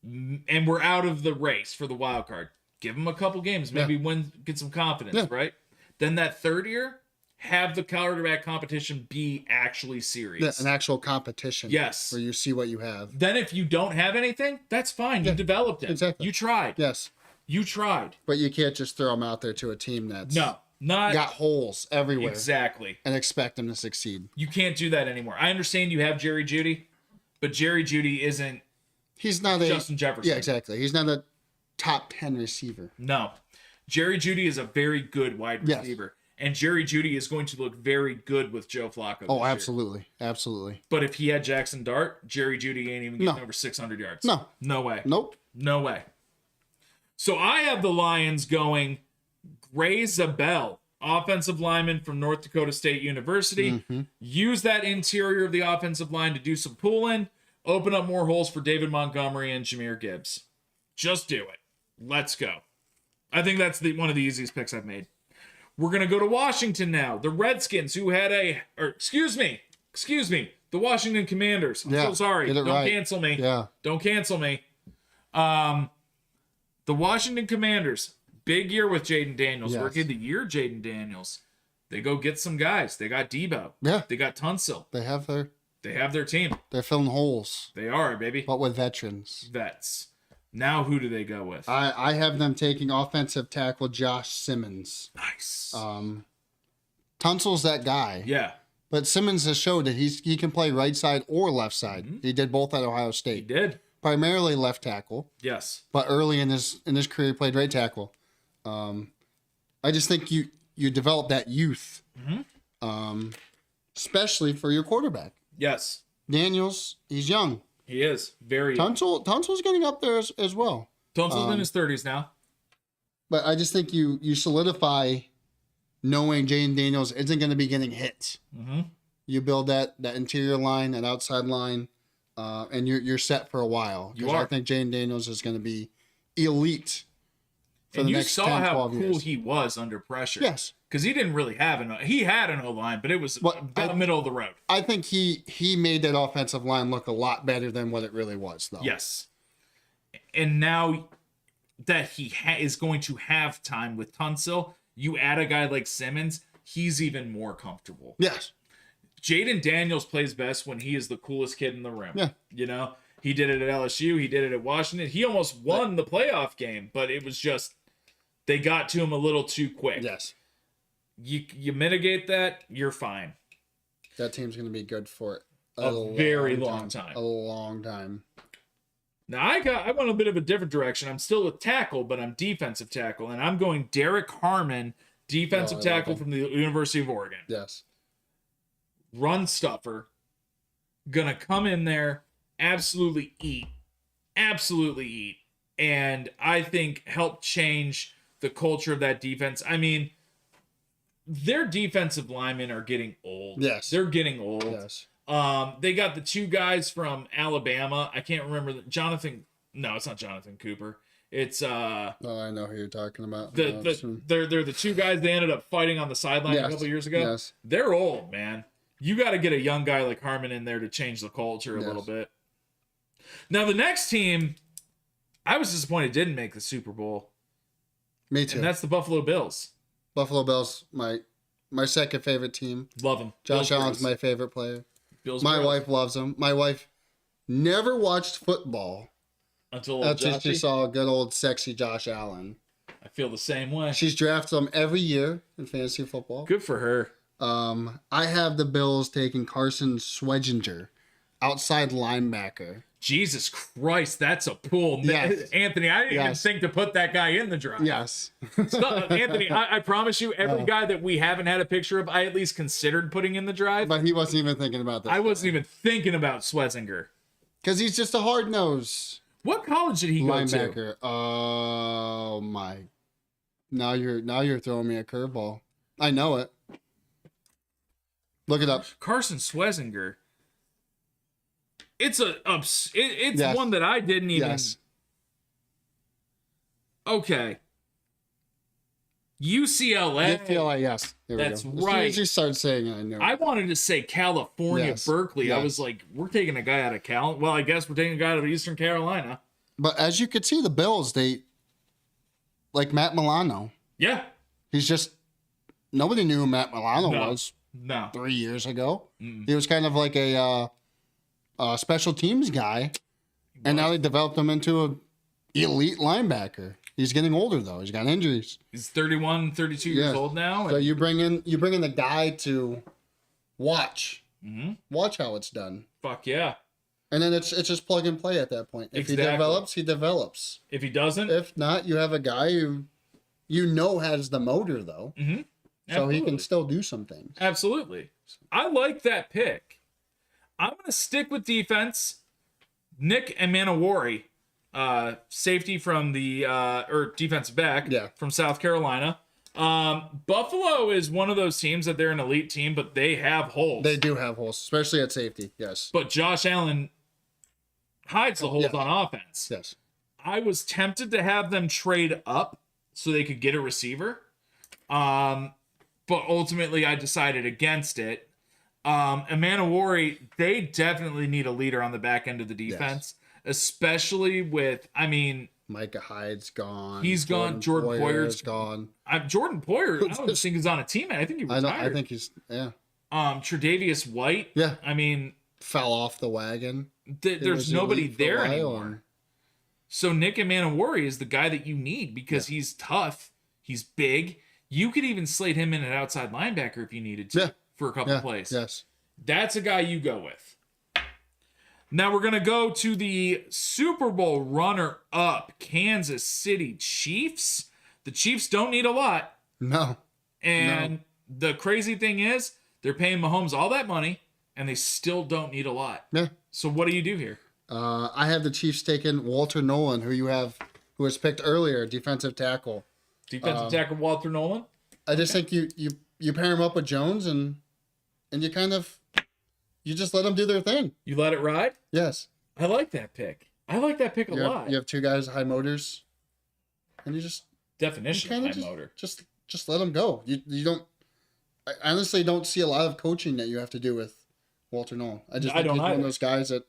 and we're out of the race for the wild card. Give them a couple games, maybe get some confidence, right? Then that 3rd year, have the quarterback competition be actually serious. Yeah, an actual competition. Yes. Where you see what you have. Then if you don't have anything, that's fine. You developed it. Exactly. You tried. Yes. You tried. But you can't just throw them out there to a team that's Not got holes everywhere exactly. and expect them to succeed. You can't do that anymore. I understand you have Jerry Jeudy, but Jerry Jeudy isn't He's not Justin Jefferson. Yeah, exactly. He's not a top 10 receiver. No. Jerry Jeudy is a very good wide receiver. And Jerry Jeudy is going to look very good with Joe Flacco. Oh, this year. absolutely. Absolutely. But if he had Jackson Dart, Jerry Jeudy ain't even getting over 600 yards. No. No way. Nope. No way. So I have the Lions going Gray Zabel, offensive lineman from North Dakota State University. Use that interior of the offensive line to do some pulling, open up more holes for David Montgomery and Jahmyr Gibbs. Just do it. Let's go. I think that's one of the easiest picks I've made. We're going to go to Washington now. The Redskins, who had excuse me, the Washington Commanders. I'm so sorry. Don't cancel me. Yeah. Don't cancel me. The Washington Commanders, big year with Jaden Daniels. Yes. Rookie of the year, Jaden Daniels. They go get some guys. They got Debo. Yeah. They got Tunsil. They have their team. they're filling holes, They are, baby. but with veterans. Vets. Now who do they go with? I have them taking offensive tackle Josh Simmons. Nice. Tunsil's that guy. Yeah, But Simmons has showed that he can play right side or left side. He did both at Ohio he State. did. Primarily left tackle, Yes. but early in his career he played right tackle. I just think you develop that youth, especially for your quarterback. Yes. Daniels, he's young. He is. Very young. Tunsil's getting up there as well. Tunsil's in his 30s now. But I just think you solidify knowing Jaden Daniels isn't going to be getting hit. You build that interior line, that outside line, and you're set for a while. You are. I think Jaden Daniels is going to be elite for And the you next saw 10, how 12 cool years. he was under pressure. Yes. Because he didn't really have he had an O-line, but it was about middle of the road. I think he made that offensive line look a lot better than what it really was, though. Yes. And now that he is going to have time with Tunsil, you add a guy like Simmons, he's even more comfortable. Yes. Jaden Daniels plays best when he is the coolest kid in the room. Yeah. You know, he did it at LSU. He did it at Washington. He almost won the playoff game, but it was just, they got to him a little too quick. Yes. You mitigate that, you're fine. That team's going to be good for A very long time. A long time. Now I went a bit of a different direction. I'm still a tackle, but I'm defensive tackle, and I'm going Derek Harmon, defensive I love tackle him. from the University of Oregon. Yes. Run stuffer, gonna come in there, absolutely eat, and I think help change the culture of that defense. I mean, their defensive linemen are getting old. Yes. They're getting old. Yes. They got the 2 guys from Alabama. I can't remember Jonathan. No, it's not Jonathan Cooper. It's Oh, I know who you're talking about. they're the 2 guys they ended up fighting on the sideline a couple years ago. Yes. They're old, man. You got to get a young guy like Harmon in there to change the culture a little bit. Now the next team, I was disappointed didn't make the Super Bowl, Me too. and that's the Buffalo Bills. Buffalo Bills, my second favorite team. Love them. Josh Allen's my favorite player. Bills. My Bros. wife loves him. My wife never watched football Until until she Joshy. saw good old sexy Josh Allen. I feel the same way. She's drafted him every year in fantasy football. Good for her. I have the Bills taking Carson Schweginger, outside linebacker. Jesus Christ, that's a pull. Yes. Anthony, I didn't even Yes. think to put that guy in the draft. Yes. Anthony, I promise you, every guy that we haven't had a picture of, I at least considered putting in the drive. But he wasn't even thinking about this. I wasn't even thinking about Schwezinger. Because he's just a hard nose What college did he go to? linebacker. Oh my! Now you're throwing me a curveball. I know it. Look it up. Carson Schwezinger. It's Yes. one that I didn't even. Yes. Okay. UCLA. UCLA, yes. There we That's go. right. As soon as you started saying it, I knew. I wanted to say California, Yes. Berkeley. I Yes. was like, we're taking a guy out of Cal. Well, I guess we're taking a guy out of Eastern Carolina. But as you could see, the Bills, they like Matt Milano. Yeah. He's just nobody knew who Matt Milano No. was No. 3 years ago. Mm. He was kind of like a special teams guy, and now they developed him into a elite linebacker. He's getting older though. He's got injuries. He's 31, 32 years Yeah. old now. So And, you bring in the guy to watch Mhm. how it's done, Fuck yeah. and then it's just plug and play at that point. If Exactly. he develops, he develops. If he doesn't, If not, you have a guy who has the motor though, so he absolutely. can still do some things. Absolutely. I like that pick. I'm going to stick with defense. Nick Emanawari, safety from the, or defensive back Yeah. from South Carolina. Buffalo is one of those teams that they're an elite team, but they have holes. They do have holes, especially at safety. Yes, But Josh Allen hides the holes Yeah. on offense. yes. I was tempted to have them trade up so they could get a receiver. But ultimately I decided against it. Emanawari, they definitely need a leader on the back end of the defense, especially with, I mean, Micah Hyde's gone. He's gone. Jordan Poyer's is gone. Jordan Poyer, I don't think he's on a team. I think he I retired. think he's Tre'Davious White. Yeah. I mean, fell off the wagon. He there's was nobody elite for a there while, anymore. and- So Nick Emanawari is the guy that you need because he's tough. He's big. You could even slate him in at outside linebacker if you needed to Yeah. for a couple Yeah, plays. yes. That's a guy you go with. Now we're going to go to the Super Bowl runner-up, Kansas City Chiefs. The Chiefs don't need a lot. No. And the crazy thing is, they're paying Mahomes all that money, and they still don't need a lot. Yeah. So what do you do here? I have the Chiefs taking Walter Nolan, who was picked earlier, defensive tackle. Defensive tackle Walter Nolan? I just think you pair him up with Jones and you just let them do their thing. You let it ride? Yes. I like that pick. I like that pick a lot. You have two guys with high motors, and you just Definition kind high of motor. just let them go. You don't. I honestly don't see a lot of coaching that you have to do with Walter Nolan. I just I think don't he's one either. of those guys that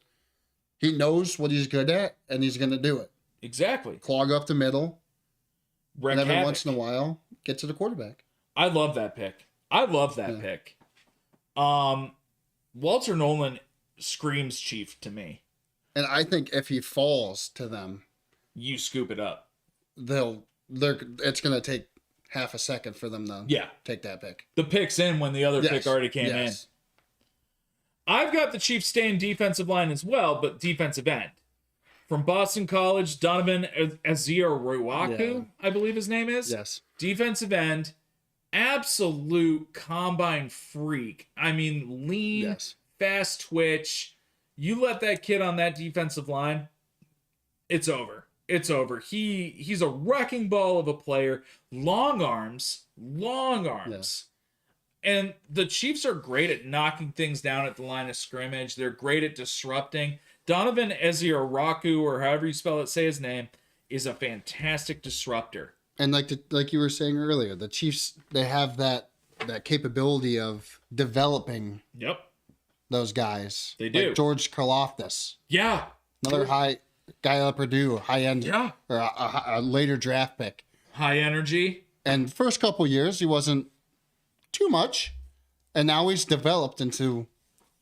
he knows what he's good at, and he's going to do it. Exactly. Clog up the middle, Wreck and every havoc. once in a while, get to the quarterback. I love that pick. I love that Yeah. pick. Walter Nolan screams Chief to me. And I think if he falls to them, You scoop it up. it's going to take half a second for them to Yeah. take that pick. The pick's in when the other pick Yes. already came in. Yes. I've got the Chiefs staying defensive line as well, but defensive end. From Boston College, Donovan Aziaruwaku, I believe his name is. Yes. Defensive end, absolute combine freak. I mean, lean, Yes. fast twitch. You let that kid on that defensive line, it's over. It's over. He's a wrecking ball of a player. Long arms. Yes. And the Chiefs are great at knocking things down at the line of scrimmage. They're great at disrupting. Donovan Eziaraku, or however you spell it, say his name, is a fantastic disruptor. And like you were saying earlier, the Chiefs, they have that capability of developing Yep. those guys. They do. Like George Karlaftis, Yeah. another high guy out of Purdue, high end, Yeah. or a later draft pick. High energy. And first couple years, he wasn't too much, and now he's developed into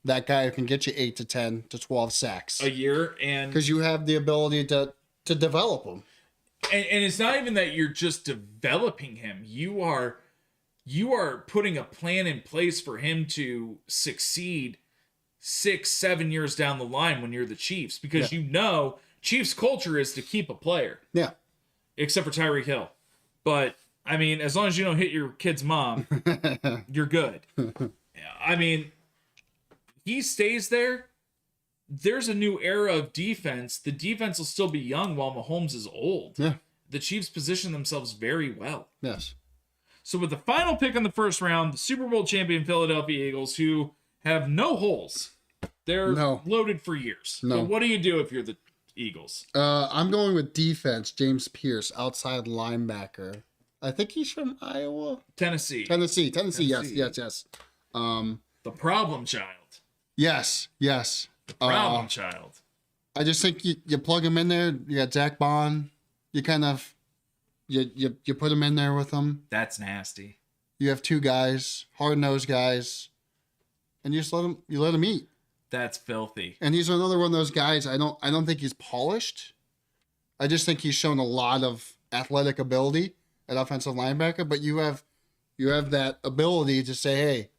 that guy who can get you 8 to 10 to 12 sacks A year. And because you have the ability to develop them. and it's not even that you're just developing him. You are putting a plan in place for him to succeed 6-7 years down the line when you're the Chiefs, because you know Chiefs culture is to keep a player, Yeah. except for Tyreek Hill. But I mean, as long as you don't hit your kid's mom, you're good. I mean, he stays there. There's a new era of defense. The defense will still be young while Mahomes is old. Yeah. The Chiefs position themselves very well. Yes. So with the final pick in the first round, the Super Bowl champion Philadelphia Eagles, who have no holes. They're No. loaded for years. No. But what do you do if you're the Eagles? I'm going with defense. James Pierce, outside linebacker I think he's from Iowa. Tennessee. Tennessee. Tennessee. Yes. The problem child. Yes. Problem child. I just think you plug him in there. You got Zach Bond. You kind of you put him in there with him. That's nasty. You have two guys, hard-nosed guys, and you just let him eat. That's filthy. And he's another one of those guys. I don't think he's polished. I just think he's shown a lot of athletic ability at offensive linebacker. But you have that ability to say, hey,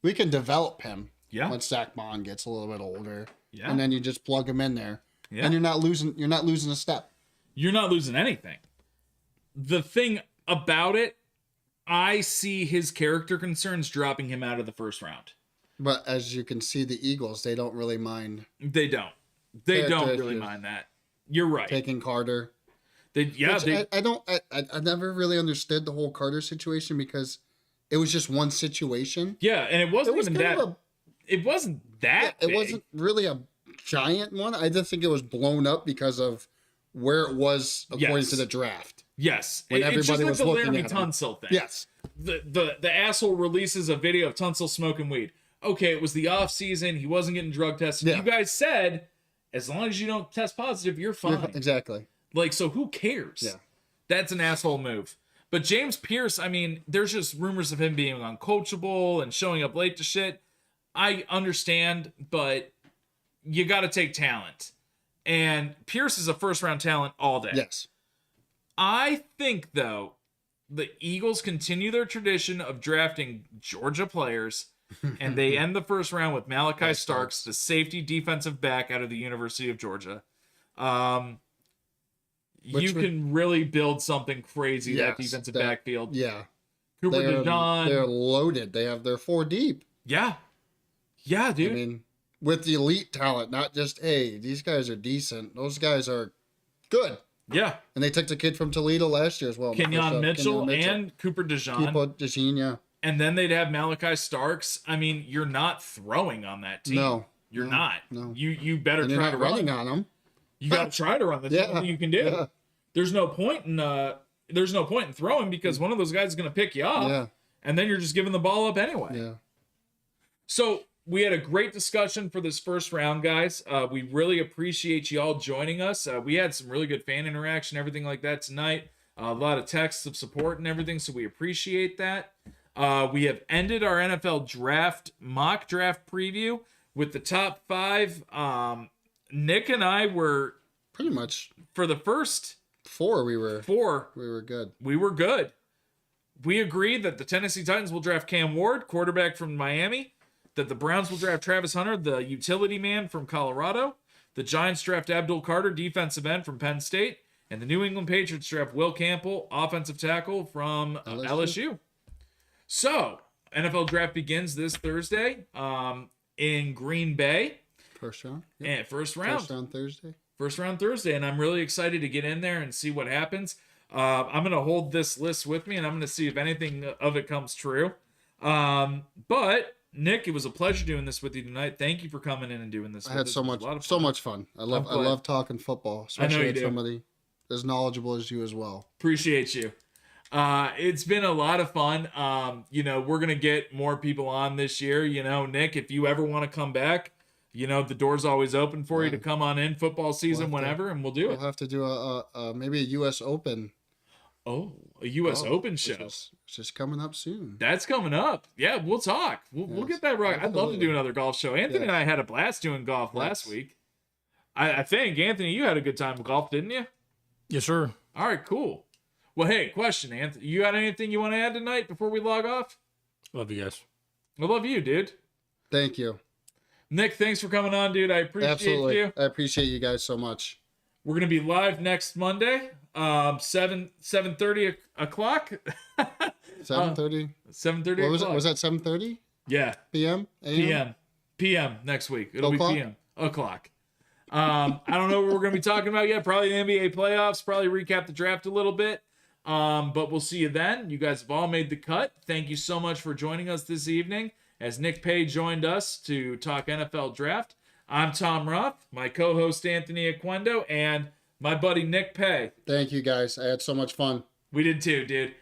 we can develop him. Yeah. Once Zach Bond gets a little bit older. Yeah. And then you just plug him in there. Yeah. And you're not losing a step. You're not losing anything. The thing about it, I see his character concerns dropping him out of the first round. But as you can see, the Eagles, they don't really mind They don't. They They're don't really just mind that. You're right. taking Carter. Which I never really understood the whole Carter situation because it was just one situation. Yeah, and it wasn't even kind that. of It wasn't that. it big. wasn't really a giant one. I just think it was blown up because of where it was according Yes. to the draft. Yes, When it's just everybody like was the looking Laramie at him. Tunsil thing. Yes. The asshole releases a video of Tunsil smoking weed. Okay, it was the off season. He wasn't getting drug tested. Yeah. You guys said as long as you don't test positive, you're fine. Exactly. Like, so who cares? Yeah. That's an asshole move. But James Pierce, I mean, there's just rumors of him being uncoachable and showing up late to shit. I understand, but you got to take talent. And Pierce is a first round talent all day. Yes. I think, though, the Eagles continue their tradition of drafting Georgia players, and they end the first round with Malachi Starks, the safety defensive back out of the University of Georgia. You can really build something crazy, that defensive backfield. Yeah. Cooper They're DeJean. loaded. They're 4 deep. Yeah. Yeah, dude. I mean, with the elite talent, not just, hey, these guys are decent. Those guys are good. yeah. And they took the kid from Toledo last year as well. Kenyon Mitchell and Cooper DeJean. Cooper DeJean, yeah. And then they'd have Malachi Starks. I mean, you're not throwing on that team. No. You're No, not. no. You better And you're try not to run. running on them. You got to try to run. That's Yeah, all you can do. yeah. There's no point in throwing because one of those guys is going to pick you off. Yeah. And then you're just giving the ball up anyway. Yeah. So we had a great discussion for this first round, guys. We really appreciate you all joining us. We had some really good fan interaction, everything like that tonight. A lot of texts of support and everything, so we appreciate that. We have ended our NFL draft mock draft preview with the top 5. Nick and I were, Pretty much for the first 4 we were 4, good. we were good. We agreed that the Tennessee Titans will draft Cam Ward, quarterback from Miami, that the Browns will draft Travis Hunter, the utility man from Colorado, the Giants draft Abdul Carter, defensive end from Penn State, and the New England Patriots draft Will Campbell, offensive tackle from LSU. So, NFL draft begins this Thursday in Green Bay. First round. And first round. First round Thursday. And I'm really excited to get in there and see what happens. I'm going to hold this list with me, and I'm going to see if anything of it comes true. But, Nick, it was a pleasure doing this with you tonight. Thank you for coming in and doing this. I had so much fun. I love talking football, especially with somebody as knowledgeable as you as well. Appreciate you. It's been a lot of fun. We're going to get more people on this year. Nick, if you ever want to come back, the door's always open for you to come on in football season whenever, and we'll do it. We'll have to do maybe a U.S. Open. Oh, a U.S. Open show. It's just coming up soon. That's coming up. Yeah, we'll talk. We'll get that right. I'd love to do another golf show. Anthony and I had a blast doing golf last week. I think, Anthony, you had a good time with golf, didn't you? Yes, sir. All right, cool. Well, hey, question, Anthony. You got anything you want to add tonight before we log off? Love you guys. I love you, dude. Thank you. Nick, thanks for coming on, dude. I appreciate you. I appreciate you guys so much. We're gonna be live next Monday, 7:30 o'clock. 7:30. 7:30. What was it? Was that 7:30 Yeah. p.m.? PM next week. It'll O'clock? be PM o'clock. I don't know what we're gonna be talking about yet. Probably the NBA playoffs. Probably recap the draft a little bit. But we'll see you then. You guys have all made the cut. Thank you so much for joining us this evening as Nick Pay joined us to talk NFL draft. I'm Tom Ruff, my co-host Anthony Aquendo, and my buddy Nick Pay. Thank you guys. I had so much fun. We did too, dude.